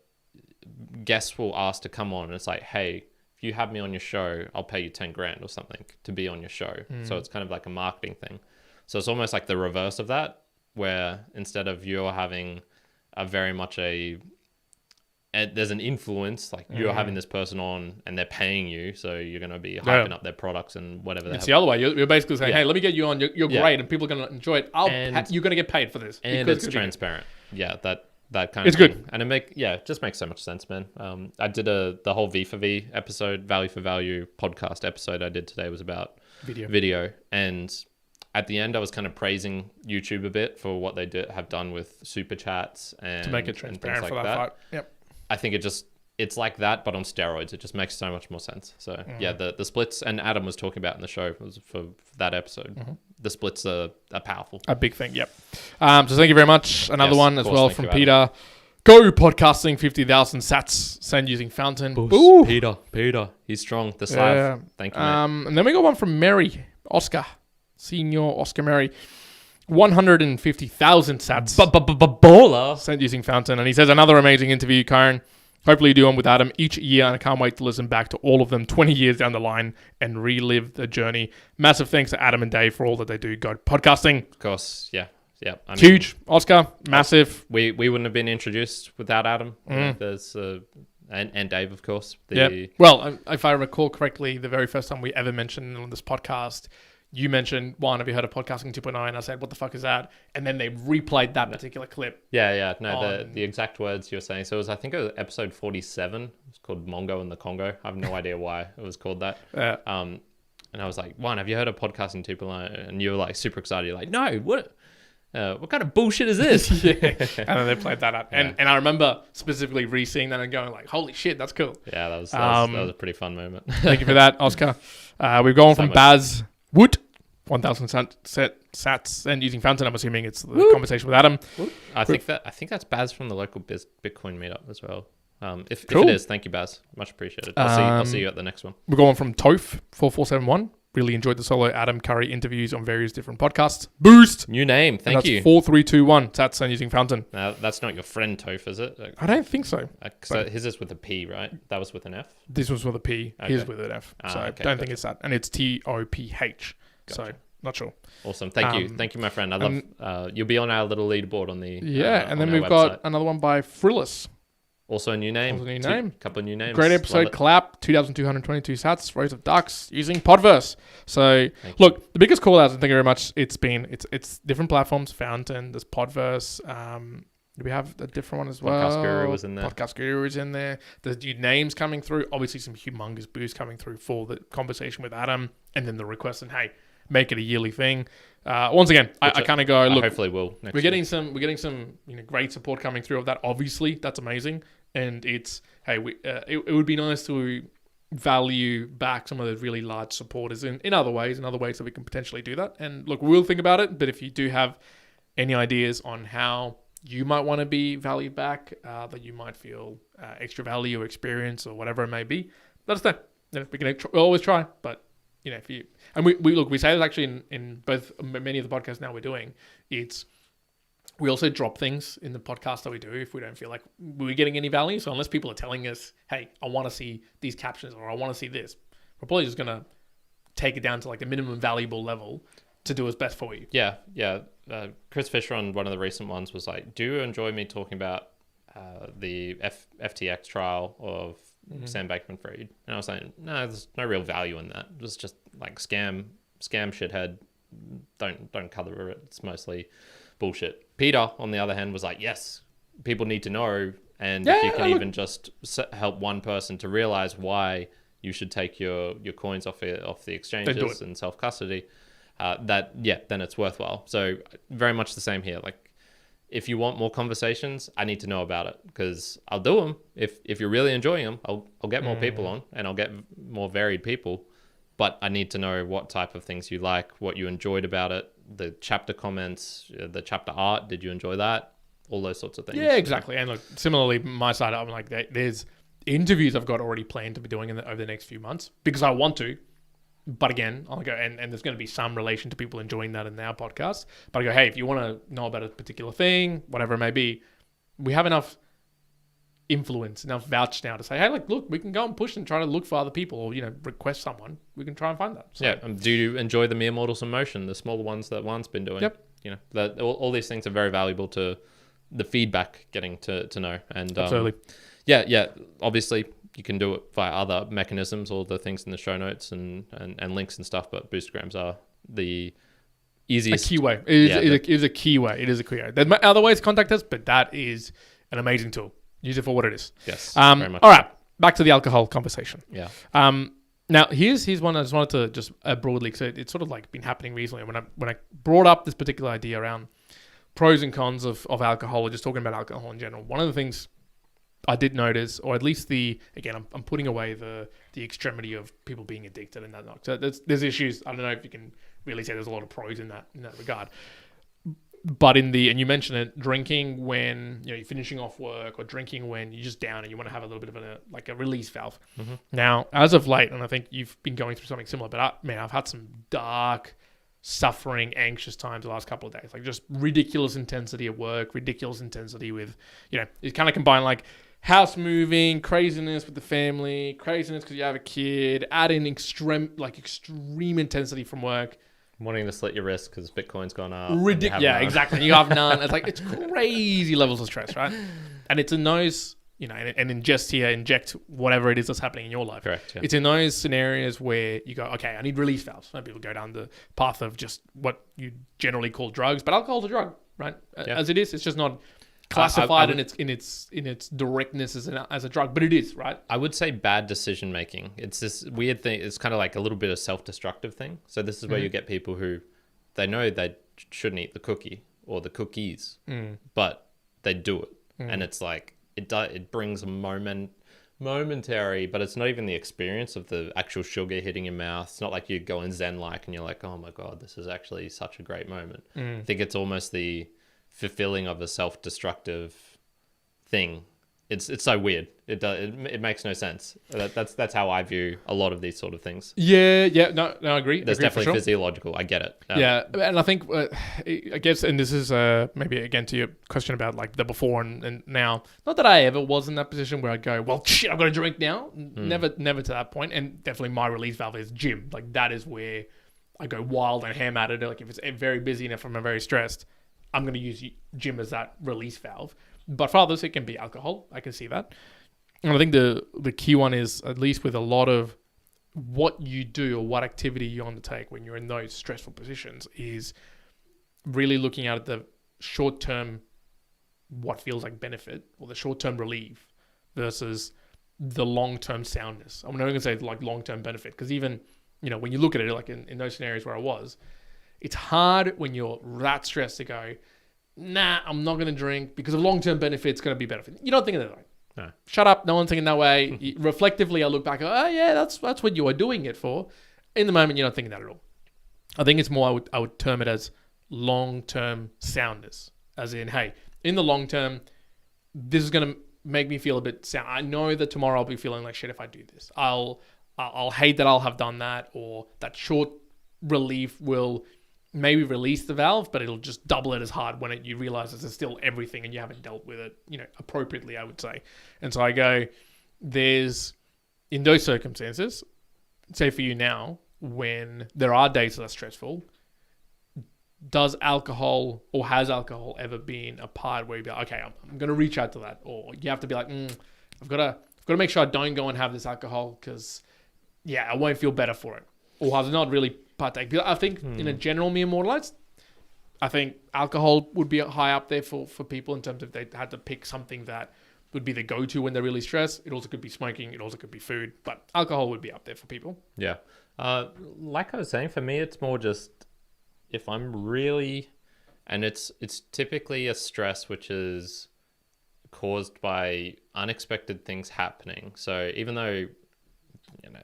B: guests will ask to come on and it's like, hey, you have me on your show, I'll pay you 10 grand or something to be on your show. So it's kind of like a marketing thing. So it's almost like the reverse of that, where instead of you're having there's an influence, like you're having this person on and they're paying you, so you're going to be hyping up their products and whatever.
A: It's the other way. You're basically saying, hey, let me get you on. You're great and people are going to enjoy it. You're going to get paid for this.
B: And it's transparent. Yeah, that kind of
A: it's
B: thing.
A: Good.
B: And it just makes so much sense, man. I did the whole V for V episode, value for value podcast episode I did today was about video. And at the end, I was kind of praising YouTube a bit for what they have done with super chats and
A: To make it
B: and
A: transparent
B: things
A: for
B: like
A: that fight. Yep.
B: I think it's like that, but on steroids. It just makes so much more sense. So yeah, the splits, and Adam was talking about in the show was for that episode. The splits are powerful.
A: A big thing, yep. So thank you very much. Another
B: Yes,
A: one
B: of
A: as
B: course,
A: well
B: thank
A: from
B: you,
A: Peter. Go podcasting 50,000 sats. Send using Fountain.
B: Boost.
A: Ooh.
B: Peter, he's strong. The Slav.
A: Yeah.
B: Thank you, mate.
A: And then we got one from Mary. Oscar. Senior Oscar Mary. 150,000 sats.
B: Baller.
A: Sent using Fountain. And he says, another amazing interview, Kyrin. Hopefully you do one with Adam each year, and I can't wait to listen back to all of them 20 years down the line and relive the journey. Massive thanks to Adam and Dave for all that they do. Go podcasting.
B: Of course, yeah. I mean,
A: Huge. Oscar, massive.
B: We wouldn't have been introduced without Adam. There's and Dave, of course.
A: Yeah. Well, if I recall correctly, the very first time we ever mentioned on this podcast, you mentioned, Juan, have you heard of Podcasting 2.0? And I said, what the fuck is that? And then they replayed that particular clip.
B: Yeah. No, the exact words you were saying. So I think it was episode 47. It was called Mongo and the Congo. I have no idea why it was called that. And I was like, Juan, have you heard of Podcasting 2.0? And you were like super excited. You're like, no, what kind of bullshit is this?
A: Yeah. And then they played that up. And I remember specifically re-seeing that and going like, holy shit, that's cool.
B: Yeah, that was a pretty fun moment.
A: Thank you for that, Oscar. We've gone from Baz Wood, 1,000 sats, and using Fountain. I'm assuming it's the conversation with Adam.
B: I think that's Baz from the local Bitcoin meetup as well. If
A: Cool.
B: it is, thank you, Baz. Much appreciated. I'll see you at the next one.
A: We're going from Toph 4471. Really enjoyed the solo Adam Curry interviews on various different podcasts. Boost!
B: New name, thank you.
A: 4321. Sats and using Fountain.
B: Now, that's not your friend Toph, is it?
A: I don't think so.
B: So his is with a P, right? That was with an F?
A: This was with a P.
B: Okay.
A: His with an F. So I don't think it's that. And it's TOPH. So not sure.
B: Awesome. Thank you, my friend. I love you'll be on our little leaderboard on the
A: and then
B: on
A: we've
B: our
A: got
B: website.
A: another one by Phrillus.
B: Also a new name. Couple of new names.
A: Great episode, Clap, 2,222 sats, Rows of Ducks, using Podverse. So, look, the biggest call out, and thank you very much, it's different platforms, Fountain, there's Podverse, we have a different one as well.
B: Podcast Guru was in there.
A: Podcast Guru is in there. There's new names coming through, obviously some humongous boosts coming through for the conversation with Adam, and then the request, and hey, make it a yearly thing. Once again, I kind of go, look,
B: hopefully will.
A: We're getting some great support coming through of that. Obviously, that's amazing, and it's it would be nice to value back some of the really large supporters in other ways that we can potentially do that. And look, we'll think about it. But if you do have any ideas on how you might want to be valued back, that you might feel extra value or experience or whatever it may be, let us know. We can always try, but. If you and we say this actually in both many of the podcasts now we're doing, we also drop things in the podcast that we do if we don't feel like we're getting any value. So unless people are telling us, hey, I want to see these captions or I want to see this, we're probably just gonna take it down to like the minimum valuable level to do what's best for you.
B: Yeah. Chris Fisher on one of the recent ones was like, do you enjoy me talking about the FTX trial of Sam Bankman-Fried? And I was saying, no, there's no real value in that. It was just like scam shithead. Don't cover it. It's mostly bullshit. Peter, on the other hand, was like, yes, people need to know, and if you can even just help one person to realize why you should take your coins off the exchanges and self custody, then it's worthwhile. So very much the same here. Like, if you want more conversations, I need to know about it because I'll do them. If you're really enjoying them, I'll get more people on and I'll get more varied people. But I need to know what type of things you like, what you enjoyed about it, the chapter comments, the chapter art. Did you enjoy that? All those sorts of things.
A: Yeah, exactly. And look, similarly, my side, I'm like, there's interviews I've got already planned to be doing over the next few months because I want to. But again, I'll go, and there's going to be some relation to people enjoying that in our podcast. But I go, hey, if you want to know about a particular thing, whatever it may be, we have enough influence, enough vouch now to say, hey, like, look, we can go and push and try to look for other people or, request someone. We can try and find that. So,
B: yeah. Do you enjoy the Mere Mortals in Motion, the smaller ones that Juan's been doing?
A: Yep.
B: All these things are very valuable to the feedback getting to know. And
A: absolutely.
B: Yeah. Obviously, you can do it via other mechanisms, all the things in the show notes and links and stuff, but Boostagrams are the easiest.
A: A key way. It is a key way. It is a key way. There's other ways to contact us, but that is an amazing tool. Use it for what it is.
B: Yes.
A: Very much. All right. Back to the alcohol conversation.
B: Yeah.
A: Now, here's one I just wanted to just broadly, so it's sort of like been happening recently. When I brought up this particular idea around pros and cons of alcohol, or just talking about alcohol in general, one of the things I did notice, or at least I'm putting away the extremity of people being addicted and that. So there's issues. I don't know if you can really say there's a lot of pros in that regard. But and you mentioned it, drinking when you're finishing off work, or drinking when you're just down and you want to have a little bit of a release valve. Mm-hmm. Now, as of late, and I think you've been going through something similar, but I've had some dark, suffering, anxious times the last couple of days. Like just ridiculous intensity at work, ridiculous intensity with, it's kind of combined like house moving, craziness with the family, craziness because you have a kid, add in extreme intensity from work.
B: Wanting to slit your wrist because Bitcoin's gone up.
A: Yeah, exactly. You have none. It's crazy levels of stress, right? And it's in those, and inject whatever it is that's happening in your life.
B: Correct. Yeah.
A: It's in those scenarios where you go, okay, I need release valves. Some people go down the path of just what you generally call drugs, but alcohol's a drug, right? Yeah. As it is, it's just not classified in its directness as a drug, but it is, right?
B: I would say bad decision making. It's this weird thing. It's kind of like a little bit of self-destructive thing. So this is where you get people who they know they shouldn't eat the cookie or the cookies, but they do it, and it's like it brings a momentary, but it's not even the experience of the actual sugar hitting your mouth. It's not like you go in Zen like and you're like, oh my god, this is actually such a great moment. I think it's almost the fulfilling of a self-destructive thing. It's so weird. It makes no sense. That's how I view a lot of these sort of things.
A: Yeah. No, I agree.
B: There's definitely physiological. I get it.
A: Yeah, and I think I guess, and this is maybe again to your question about like the before and now. Not that I ever was in that position where I'd go, well, shit, I've got to drink now. Never to that point. And definitely my release valve is gym. Like that is where I go wild and ham at it. Like if it's very busy and if I'm very stressed, I'm going to use gym as that release valve. But for others, it can be alcohol. I can see that. And I think the key one is, at least with a lot of what you do or what activity you undertake when you're in those stressful positions, is really looking at the short-term, what feels like benefit, or the short-term relief versus the long-term soundness. I'm not going to say like long-term benefit, because even, when you look at it, like in those scenarios where I was, it's hard when you're that stressed to go, nah, I'm not going to drink because of long-term benefit, it's going to be better. You don't think of it that way.
B: No.
A: Shut up. No one's thinking that way. Reflectively, I look back, oh yeah, that's what you are doing it for. In the moment, you're not thinking that at all. I think it's more, I would term it as long-term soundness. As in, hey, in the long term, this is going to make me feel a bit sound. I know that tomorrow I'll be feeling like shit if I do this. I'll hate that I'll have done that, or that short relief will maybe release the valve, but it'll just double it as hard when you realize there's still everything and you haven't dealt with it, appropriately, I would say. And so I go, in those circumstances, say for you now, when there are days that are stressful, does alcohol, or has alcohol ever been a part where you be like, okay, I'm going to reach out to that, or you have to be like, I've got to make sure I don't go and have this alcohol because, I won't feel better for it, or has not really partake. I think in a general mere mortalized, I think alcohol would be high up there for people in terms of they had to pick something that would be the go-to when they're really stressed. It also could be smoking. It also could be food, but alcohol would be up there for people.
B: Yeah. Like I was saying, for me, it's more just if I'm really, and it's typically a stress which is caused by unexpected things happening. So even though,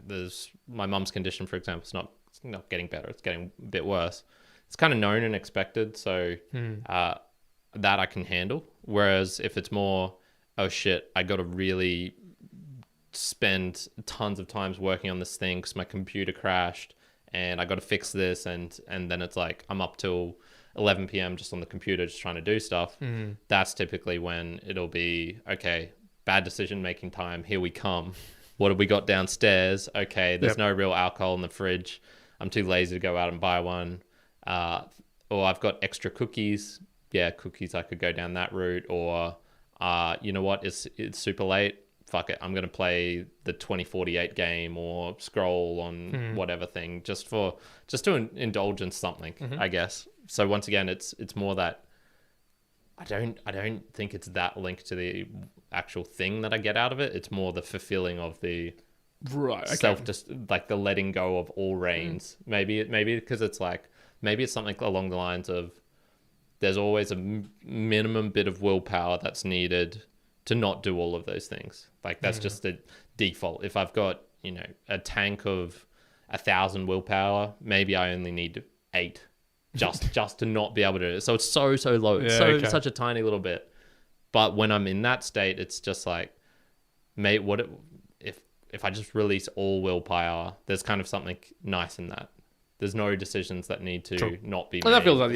B: there's my mum's condition, for example, it's not getting better. It's getting a bit worse. It's kind of known and expected. So that I can handle. Whereas if it's more, oh shit, I got to really spend tons of times working on this thing because my computer crashed and I got to fix this. And then it's like, I'm up till 11 p.m. just on the computer, just trying to do stuff. That's typically when it'll be, okay, bad decision-making time. Here we come. What have we got downstairs? Okay, there's no real alcohol in the fridge. I'm too lazy to go out and buy one. Or I've got extra cookies. Yeah, cookies, I could go down that route. Or, you know what? It's super late. Fuck it. I'm going to play the 2048 game or scroll on whatever thing just to indulge in something, I guess. So once again, it's more that I don't think it's that linked to the actual thing that I get out of it. It's more the fulfilling of the
A: Right. Okay.
B: like the letting go of all reins. Maybe because it's like, maybe it's something along the lines of, there's always a minimum bit of willpower that's needed to not do all of those things. Like that's just the default. If I've got, a tank of 1,000 willpower, maybe I only need 8 just to not be able to do it. So it's so low. It's such a tiny little bit. But when I'm in that state, it's just like, mate, if I just release all willpower, there's kind of something nice in that. There's no decisions that need to not be made.
A: Well, that feels like,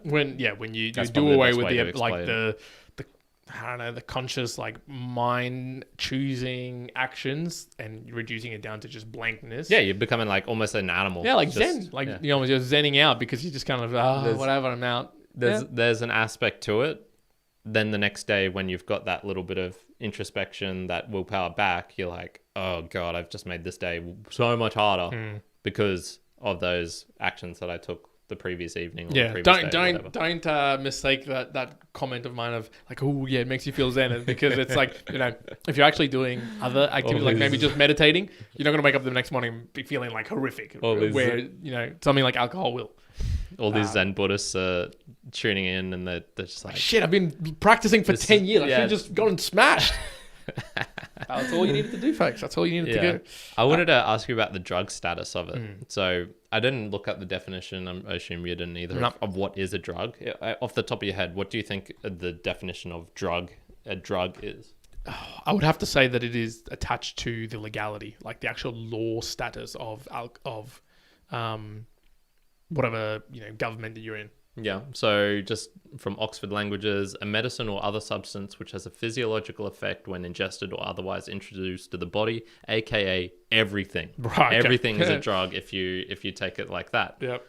A: when you do away with the I don't know, the conscious like mind choosing actions and reducing it down to just blankness.
B: Yeah, you're becoming like almost an animal.
A: Yeah, like Zen. Like you're just zenning out because you just kind of whatever, I'm out.
B: There's an aspect to it. Then the next day when you've got that little bit of introspection, that willpower back, you're like, oh God, I've just made this day so much harder because of those actions that I took the previous evening. Or the previous day,
A: don't mistake that comment of mine of like, oh yeah, it makes you feel zen, because it's like, if you're actually doing other activities, like maybe just meditating, you're not going to wake up the next morning and be feeling like horrific, where something like alcohol will. All
B: these Zen Buddhists tuning in and they're just like,
A: shit, I've been practicing for 10 years. I should have just gotten smashed. That's all you needed to do, folks. That's all you needed to do.
B: I wanted to ask you about the drug status of it. So I didn't look up the definition. I assume you didn't either, of what is a drug. Off the top of your head, what do you think the definition of a drug is?
A: I would have to say that it is attached to the legality, like the actual law status of whatever government that you're in.
B: Yeah, so just from Oxford Languages, a medicine or other substance which has a physiological effect when ingested or otherwise introduced to the body, aka everything.
A: Right,
B: everything is a drug if you take it like that.
A: Yep.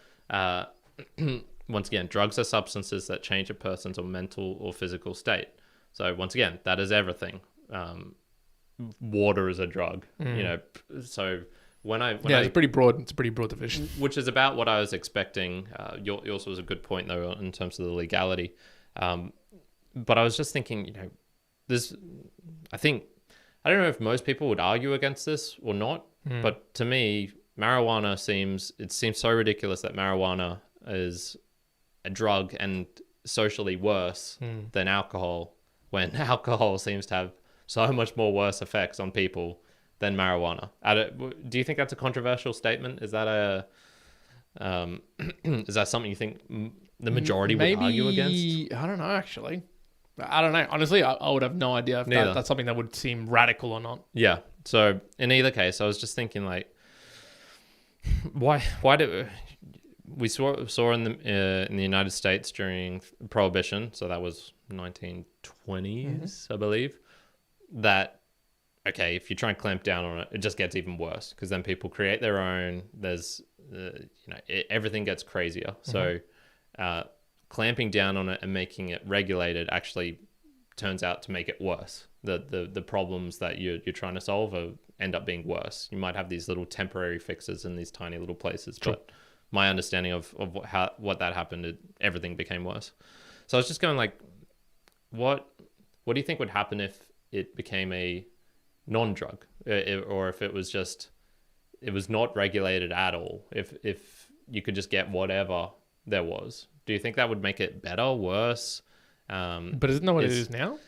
B: Once again, drugs are substances that change a person's or mental or physical state. So once again, that is everything. Water is a drug. So it's a pretty broad division, which is about what I was expecting. Yours was a good point though in terms of the legality, but I was just thinking, I don't know if most people would argue against this or not, but to me, marijuana seems so ridiculous that marijuana is a drug and socially worse than alcohol, when alcohol seems to have so much more worse effects on people than marijuana. Do you think that's a controversial statement? Is that is that something you think the majority would argue against?
A: I don't know, actually. I don't know. Honestly, I would have no idea if that's something that would seem radical or not.
B: Yeah. So in either case, I was just thinking like, why did we saw in the United States during Prohibition? So that was 1920s, I believe. That okay, if you try and clamp down on it, it just gets even worse because then people create their own. There's, everything gets crazier. So, clamping down on it and making it regulated actually turns out to make it worse. The problems that you're trying to solve end up being worse. You might have these little temporary fixes in these tiny little places, but my understanding of what that happened, everything became worse. So I was just going like, what do you think would happen if it became a non-drug, or if it was not regulated at all, if you could just get whatever there was? Do you think that would make it better, worse?
A: But isn't that what it is now?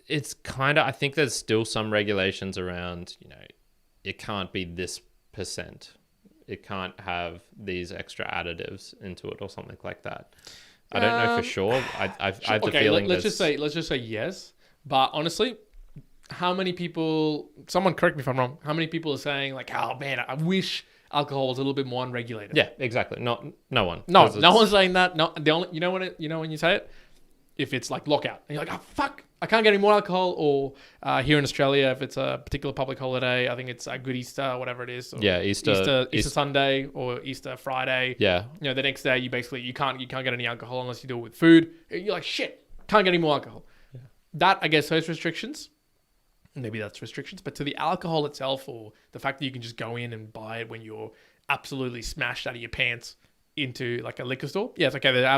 B: It's kind of, I think there's still some regulations around, it can't be this %. It can't have these extra additives into it or something like that. I don't know for sure. I have the feeling
A: let's just say yes, but honestly, how many people, someone correct me if I'm wrong, how many people are saying like, oh man, I wish alcohol was a little bit more unregulated?
B: Yeah, exactly. No one.
A: No one's saying that. No, the only, when you say it, if it's like lockout and you're like, oh fuck, I can't get any more alcohol, or here in Australia, if it's a particular public holiday, I think it's a Good Easter, whatever it is. Easter Sunday or Easter Friday.
B: Yeah.
A: The next day you can't get any alcohol unless you do it with food. You're like, shit, can't get any more alcohol. Yeah. That, I guess, those restrictions. Maybe that's restrictions, but to the alcohol itself, or the fact that you can just go in and buy it when you're absolutely smashed out of your pants into like a liquor store. Yes, okay, there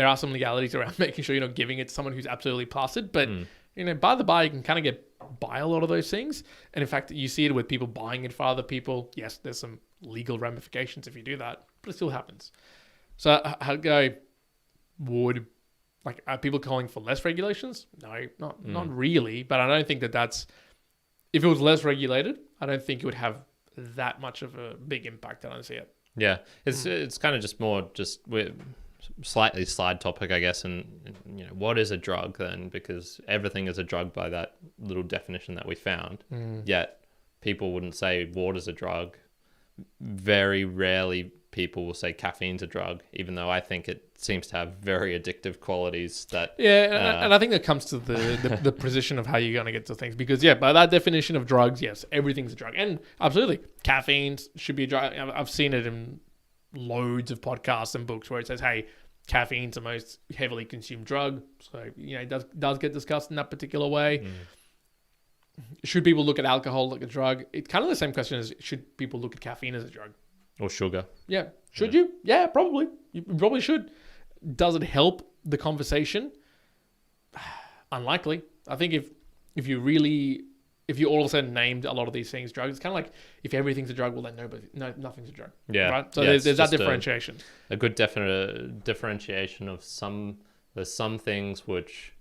A: are some legalities around making sure you're not giving it to someone who's absolutely plastered, but by the by, you can kind of get by a lot of those things. And in fact, you see it with people buying it for other people. Yes, there's some legal ramifications if you do that, but it still happens. So I'd go, are people calling for less regulations? No, not really. But I don't think that's, if it was less regulated, I don't think it would have that much of a big impact. I don't see it.
B: Yeah, it's kind of just more with slightly side topic, I guess. And what is a drug then? Because everything is a drug by that little definition that we found. Yet people wouldn't say water's a drug. Very rarely people will say caffeine's a drug, even though I think it seems to have very addictive qualities. And
A: I think that comes to the position of how you're going to get to things. Because by that definition of drugs, yes, everything's a drug, and absolutely, caffeine should be a drug. I've seen it in loads of podcasts and books where it says, "Hey, caffeine's the most heavily consumed drug," so it does get discussed in that particular way. Should people look at alcohol like a drug? It's kind of the same question as should people look at caffeine as a drug
B: or sugar? Yeah,
A: should you? Yeah, probably. You probably should. Does it help the conversation? Unlikely. I think if you all of a sudden named a lot of these things drugs, it's kind of like if everything's a drug, well then nothing's a drug.
B: Yeah.
A: Right. So there's that differentiation.
B: A good definite differentiation of there's some things which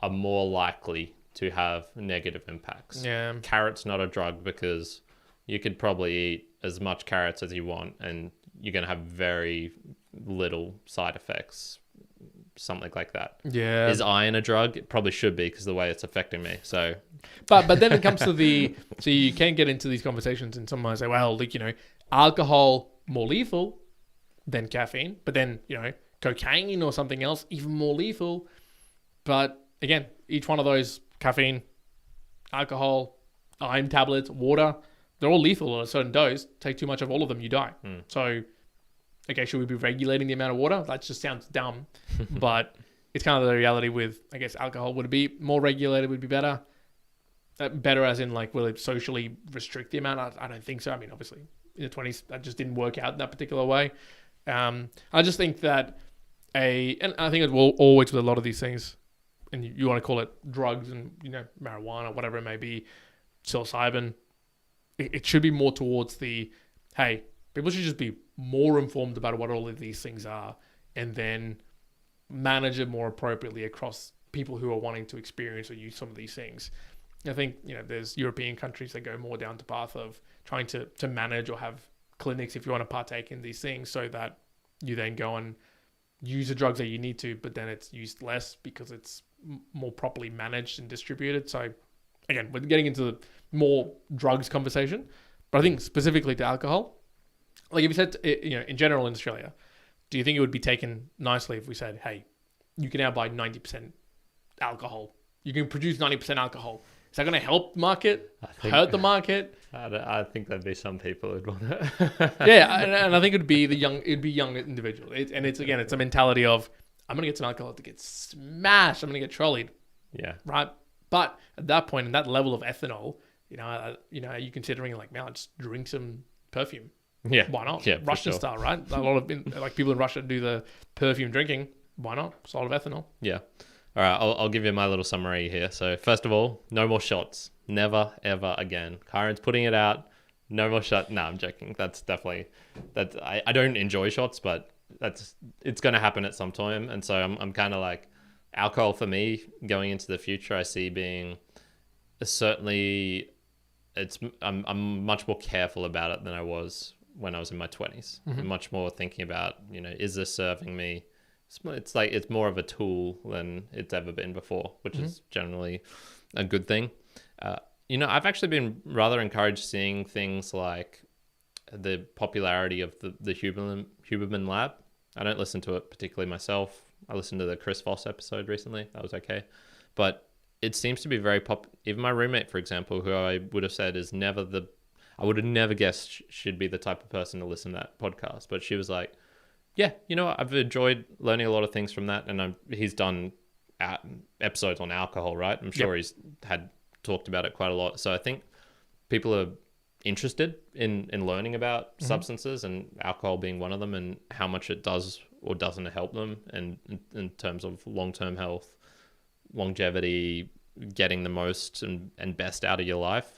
B: are more likely to have negative impacts.
A: Yeah.
B: Carrot's not a drug because you could probably eat as much carrots as you want and you're going to have very little side effects, something like that.
A: Yeah.
B: Is iron a drug? It probably should be because of the way it's affecting me. So,
A: but then it comes to so you can get into these conversations and someone might say, well, alcohol more lethal than caffeine, but then, cocaine or something else even more lethal. But again, each one of those, caffeine, alcohol, iron tablets, water, they're all lethal at a certain dose. Take too much of all of them, you die. So, okay, should we be regulating the amount of water? That just sounds dumb, but it's kind of the reality with, I guess, alcohol. Would it be more regulated? Would it be better? Better as in, will it socially restrict the amount? I don't think so. I mean, obviously, in the 20s, that just didn't work out in that particular way. I just think that and I think it will always with a lot of these things, and you want to call it drugs and, marijuana, whatever it may be, psilocybin, it should be more towards hey, people should just be more informed about what all of these things are and then manage it more appropriately across people who are wanting to experience or use some of these things. I think, there's European countries that go more down the path of trying to manage or have clinics if you want to partake in these things so that you then go and use the drugs that you need to, but then it's used less because it's more properly managed and distributed. So again, we're getting into the more drugs conversation, but I think specifically to alcohol, if you said, in general in Australia, do you think it would be taken nicely if we said, hey, you can now buy 90% alcohol? You can produce 90% alcohol. Is that going to help the market? Hurt the market?
B: I think there'd be some people who'd want it.
A: Yeah, and I think it'd be young individual. It's a mentality of, I'm going to get some alcohol to get smashed. I'm going to get trolleyed.
B: Yeah.
A: Right. But at that point, in that level of ethanol, are you considering man, I'll just drink some perfume?
B: Yeah.
A: Why not?
B: Yeah,
A: Russian style, right? A lot of people in Russia do the perfume drinking. Why not? It's a lot of ethanol.
B: Yeah. All right. I'll give you my little summary here. So first of all, no more shots. Never, ever again. Kyrin's putting it out. No more shot. No, I'm joking. I don't enjoy shots, but it's going to happen at some time. And so I'm kind of alcohol for me going into the future, I see being certainly I'm much more careful about it than I was when I was in my 20s. I'm much more thinking about, is this serving me? It's more of a tool than it's ever been before, which is generally a good thing. I've actually been rather encouraged seeing things like the popularity of the Huberman Lab. I don't listen to it particularly myself. I listened to the Chris Voss episode recently. That was okay. But it seems to be very even my roommate, for example, who I would have said is I would have never guessed she'd be the type of person to listen to that podcast. But she was like, yeah, I've enjoyed learning a lot of things from that. And he's done episodes on alcohol, right? I'm sure he's had talked about it quite a lot. So I think people are interested in learning about substances, and alcohol being one of them, and how much it does or doesn't help them, and in terms of long-term health, longevity, getting the most and best out of your life.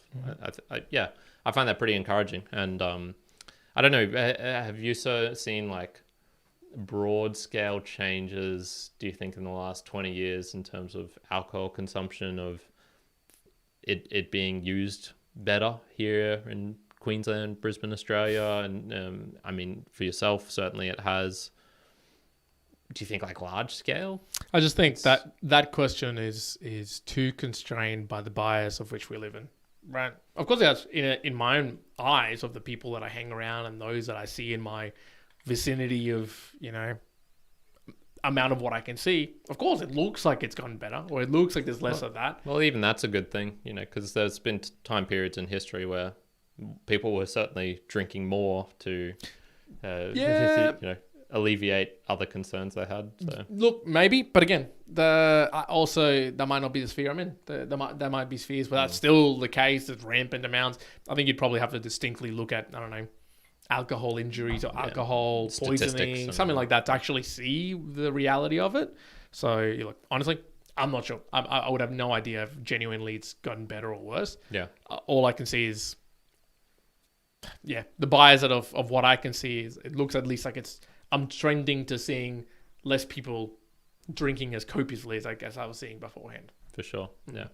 B: I find that pretty encouraging. And I don't know, have you seen like broad scale changes, do you think, in the last 20 years in terms of alcohol consumption, of it being used better here in Queensland, Brisbane, Australia? And I mean, for yourself, certainly it has. Do you think like large scale?
A: I just think that question is too constrained by the bias of which we live in, right? Of course, that's in my own eyes of the people that I hang around and those that I see in my vicinity of, amount of what I can see. Of course, it looks like it's gotten better, or it looks like there's less of that.
B: Well, even that's a good thing, because there's been time periods in history where people were certainly drinking more to, alleviate other concerns they had. So.
A: Look, maybe, but again, that might not be the sphere I'm in. There might be spheres where that's still the case. There's rampant amounts. I think you'd probably have to distinctly look at, I don't know, alcohol injuries or alcohol poisoning, something like that, to actually see the reality of it. So, honestly, I'm not sure. I would have no idea if genuinely it's gotten better or worse.
B: Yeah.
A: All I can see is, the bias of what I can see is it looks at least like I'm trending to seeing less people drinking as copiously as I guess I was seeing beforehand.
B: For sure, yeah.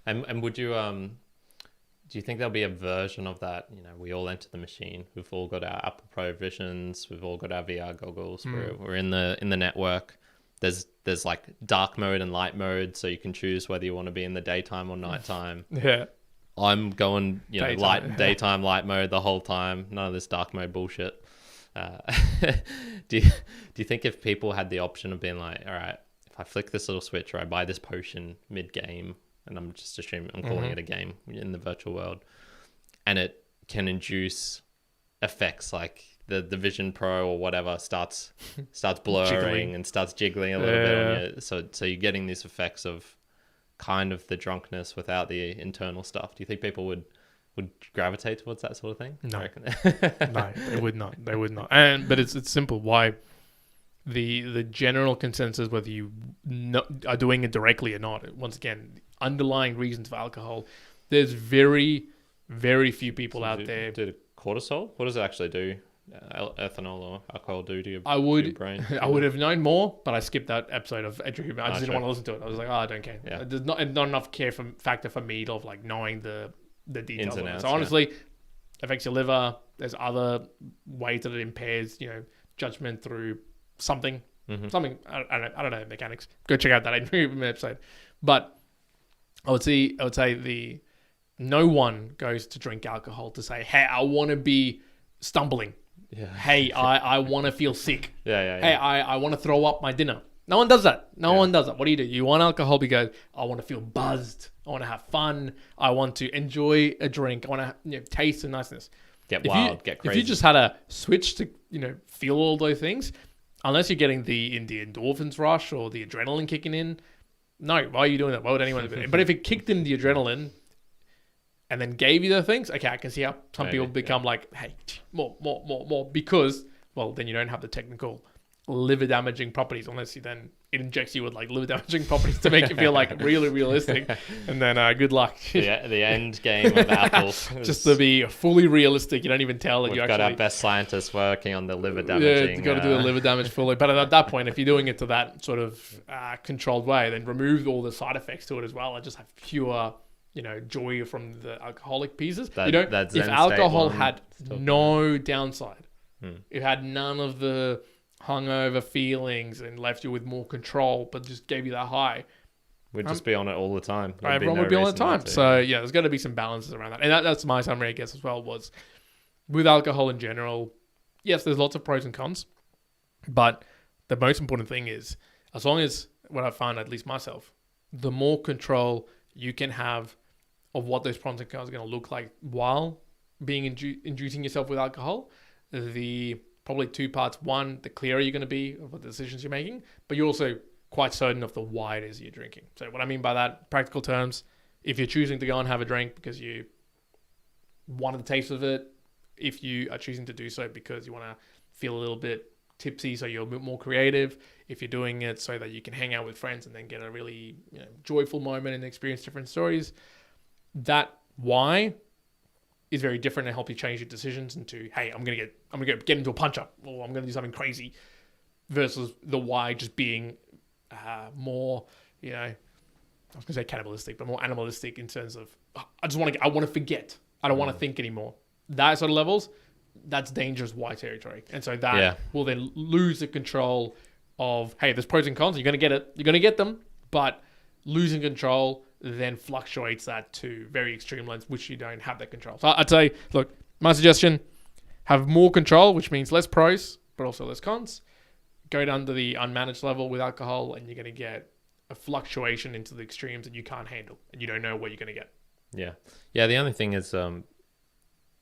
B: And would you, do you think there'll be a version of that? We all enter the machine. We've all got our Apple Pro Visions. We've all got our VR goggles. We're in the network. There's like dark mode and light mode, so you can choose whether you want to be in the daytime or nighttime.
A: Yeah.
B: I'm going,
A: Daytime.
B: daytime, light mode the whole time. None of this dark mode bullshit. Do you think if people had the option of being like, all right, if I flick this little switch or I buy this potion mid-game, and I'm just assuming I'm calling it a game in the virtual world, and it can induce effects like the Vision Pro or whatever starts blurring and starts jiggling a little bit on you, so you're getting these effects of kind of the drunkenness without the internal stuff. Do you think people would gravitate towards that sort of thing?
A: No, no, they would not. They would not. But it's simple. Why the general consensus, whether you are doing it directly or not, once again, the underlying reasons for alcohol. There's very, very few people out there.
B: Do the cortisol? What does it actually do? Ethanol or alcohol do to your brain?
A: I would have known more, but I skipped that episode of Edge of Human. I just didn't want to listen to it. I was like, I don't care.
B: Yeah.
A: There's not enough factor for me of like knowing the details of it.
B: Outs,
A: so honestly, affects your liver. There's other ways that it impairs, judgment through something. Something, I don't know mechanics. Go check out that episode. But I would say no one goes to drink alcohol to say, hey, I want to be stumbling.
B: Yeah.
A: Hey, I want to feel sick.
B: Yeah.
A: Hey, I want to throw up my dinner. No one does that. No one does that. What do? You want alcohol because I want to feel buzzed. I want to have fun. I want to enjoy a drink. I want to taste the niceness.
B: Get wild, get crazy.
A: If you just had a switch to feel all those things, unless you're getting the endorphins rush or the adrenaline kicking in, no. Why are you doing that? Why would anyone do it? But if it kicked in the adrenaline and then gave you the things, okay, I can see how some people become like, hey, more, because, well, then you don't have the technical liver damaging properties, unless it injects you with like liver damaging properties to make you feel like really realistic, and then good luck.
B: The end game of Apple.
A: Just to be fully realistic, you don't even tell that
B: We've got our best scientists working on the liver damaging.
A: Yeah, you've got to do the liver damage fully. But at that point, if you're doing it to that sort of controlled way, then remove all the side effects to it as well, and just have pure joy from the alcoholic pieces. If alcohol had no downside, it had none of the hungover feelings and left you with more control, but just gave you that high,
B: we'd just be on it all the time.
A: Everyone would be on the time. So there's got to be some balances around that, and that's my summary, I guess, as well. Was with alcohol in general, yes, there's lots of pros and cons, but the most important thing is, as long as what I found, at least myself, the more control you can have of what those pros and cons are going to look like while being inducing yourself with alcohol, the probably two parts. One, the clearer you're going to be of what the decisions you're making, but you're also quite certain of the why it is you're drinking. So what I mean by that, practical terms, if you're choosing to go and have a drink because you wanted the taste of it, if you are choosing to do so because you want to feel a little bit tipsy so you're a bit more creative, if you're doing it so that you can hang out with friends and then get a really joyful moment and experience different stories, that why is very different and help you change your decisions into, hey, I'm gonna get into a punch up, or I'm gonna do something crazy, versus the why just being more, I was gonna say cannibalistic, but more animalistic in terms of I want to forget, I don't want to think anymore. That sort of levels, that's dangerous why territory, and so that will then lose the control of, hey, there's pros and cons. You're gonna get them, but losing control then fluctuates that to very extreme lengths, which you don't have that control. So I'd say, look, my suggestion: have more control, which means less pros, but also less cons. Go down to the unmanaged level with alcohol, and you're going to get a fluctuation into the extremes that you can't handle, and you don't know what you're going to get.
B: Yeah. The only thing is,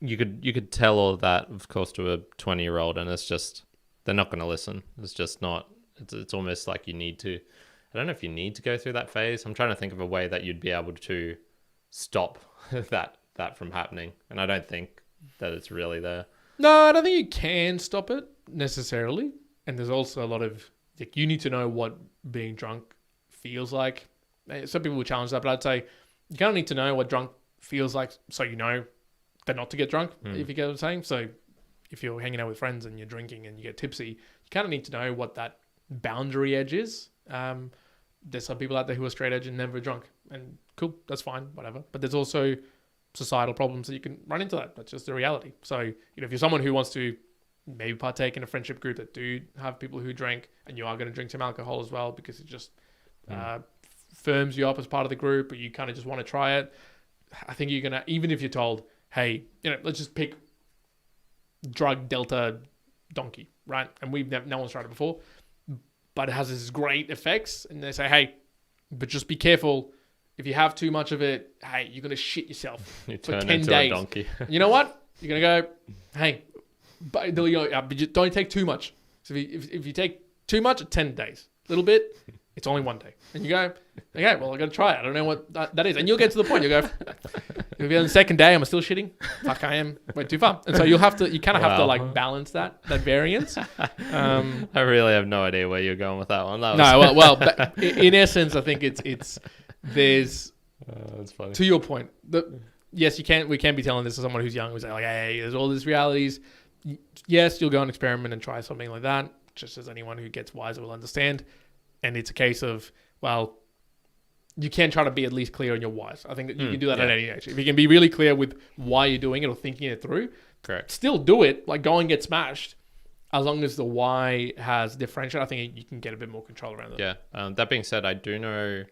B: you could tell all of that, of course, to a 20-year-old, and it's just they're not going to listen. It's just not. It's almost like you need to. I don't know if you need to go through that phase. I'm trying to think of a way that you'd be able to stop that from happening, and I don't think that it's really there.
A: No, I don't think you can stop it necessarily. And there's also a lot of, like, you need to know what being drunk feels like. Some people will challenge that, but I'd say you kind of need to know what drunk feels like so you know that not to get drunk, if you get what I'm saying. So if you're hanging out with friends and you're drinking and you get tipsy, you kind of need to know what that boundary edge is. There's some people out there who are straight edge and never drunk. And cool, that's fine, whatever. But there's also societal problems that you can run into that. That's just the reality. So, if you're someone who wants to maybe partake in a friendship group that do have people who drink, and you are going to drink some alcohol as well because it just firms you up as part of the group, but you kind of just want to try it, I think you're going to, even if you're told, hey, let's just pick drug delta donkey, right? And no one's tried it before, but it has this great effects, and they say, hey, but just be careful. If you have too much of it, hey, you're going to shit yourself for 10 days. A donkey. You know what? You're going to go, hey, but just don't take too much. So if you take too much, 10 days. A little bit, it's only 1 day. And you go, okay, well, I got to try it. I don't know what that is. And you'll get to the point. You'll go, if you're on the second day, I'm still shitting. Fuck, I am. Went too far. And so you kind of have to like balance that variance.
B: I really have no idea where you're going with that one.
A: But in essence, I think there's
B: that's funny.
A: To your point, yes, we can be telling this to someone who's young, who's like, hey, there's all these realities. Yes, you'll go and experiment and try something like that, just as anyone who gets wiser will understand. And it's a case of, well, you can try to be at least clear on your whys. I think that you can do that at any age. If you can be really clear with why you're doing it or thinking it through,
B: correct.
A: Still do it. Like, go and get smashed. As long as the why has differential, I think you can get a bit more control around it.
B: Yeah. That being said, I do know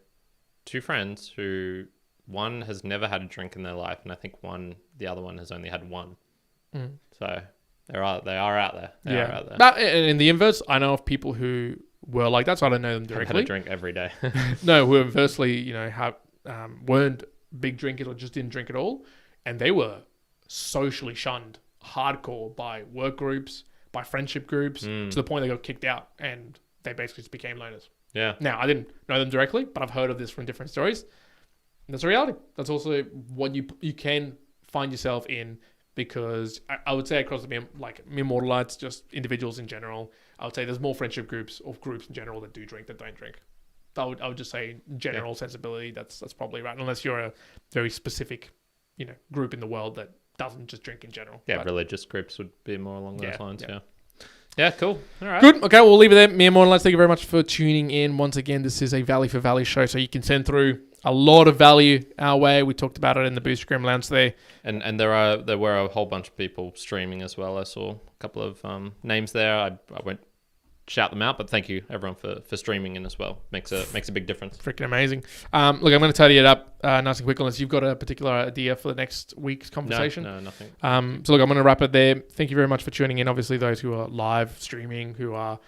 B: 2 friends who, one has never had a drink in their life, and I think the other one has only had one. So they are out there. They are out there.
A: But in the inverse, I know of people who were like that, so I don't know them directly.
B: Had a drink every day.
A: No, who inversely, weren't big drinkers or just didn't drink at all, and they were socially shunned hardcore by work groups, by friendship groups, to the point they got kicked out, and they basically just became loners.
B: Yeah.
A: Now, I didn't know them directly, but I've heard of this from different stories. And that's a reality. That's also what you can find yourself in, because I would say across the immortalites, just individuals in general, I would say there's more friendship groups or groups in general that do drink that don't drink. I would just say general sensibility. That's probably right, unless you're a very specific, group in the world that doesn't just drink in general.
B: Yeah, religious groups would be more along those lines. Yeah, cool. All right.
A: Good. Okay, we'll leave it there. Me and Morton, thank you very much for tuning in. Once again, this is a Valley for Valley show, so you can send through a lot of value our way. We talked about it in the Boostagram Lounge there.
B: And there were a whole bunch of people streaming as well. I saw a couple of names there. I won't shout them out, but thank you everyone for streaming in as well. Makes a big difference.
A: Freaking amazing. Look, I'm going to tidy it up nice and quick, unless you've got a particular idea for the next week's conversation.
B: No, nothing.
A: So look, I'm going to wrap it there. Thank you very much for tuning in. Obviously, those who are live streaming, who are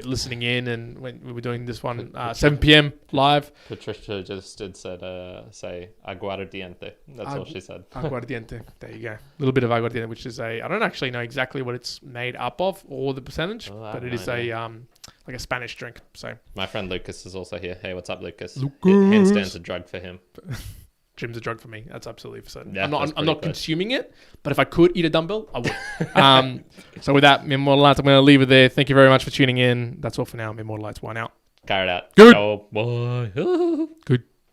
A: listening in, and when we were doing this one 7 p.m. live.
B: Patricia just did say aguardiente. That's all she said.
A: Aguardiente. There you go. A little bit of aguardiente, which is I don't actually know exactly what it's made up of or the percentage, but it is like a Spanish drink. So
B: my friend Lucas is also here. Hey, what's up, Lucas?
A: Lucas.
B: Handstand's a drug for him.
A: gym's a drug for me. That's absolutely for certain.
B: Yeah,
A: I'm
B: that's
A: not
B: pretty close.
A: consuming it, but if I could eat a dumbbell, I would. So with that, Immortal Lights, I'm going to leave it there. Thank you very much for tuning in. That's all for now. Immortal Lights, one out.
B: Kyrin out.
A: Good.
B: Oh, boy.
A: Good.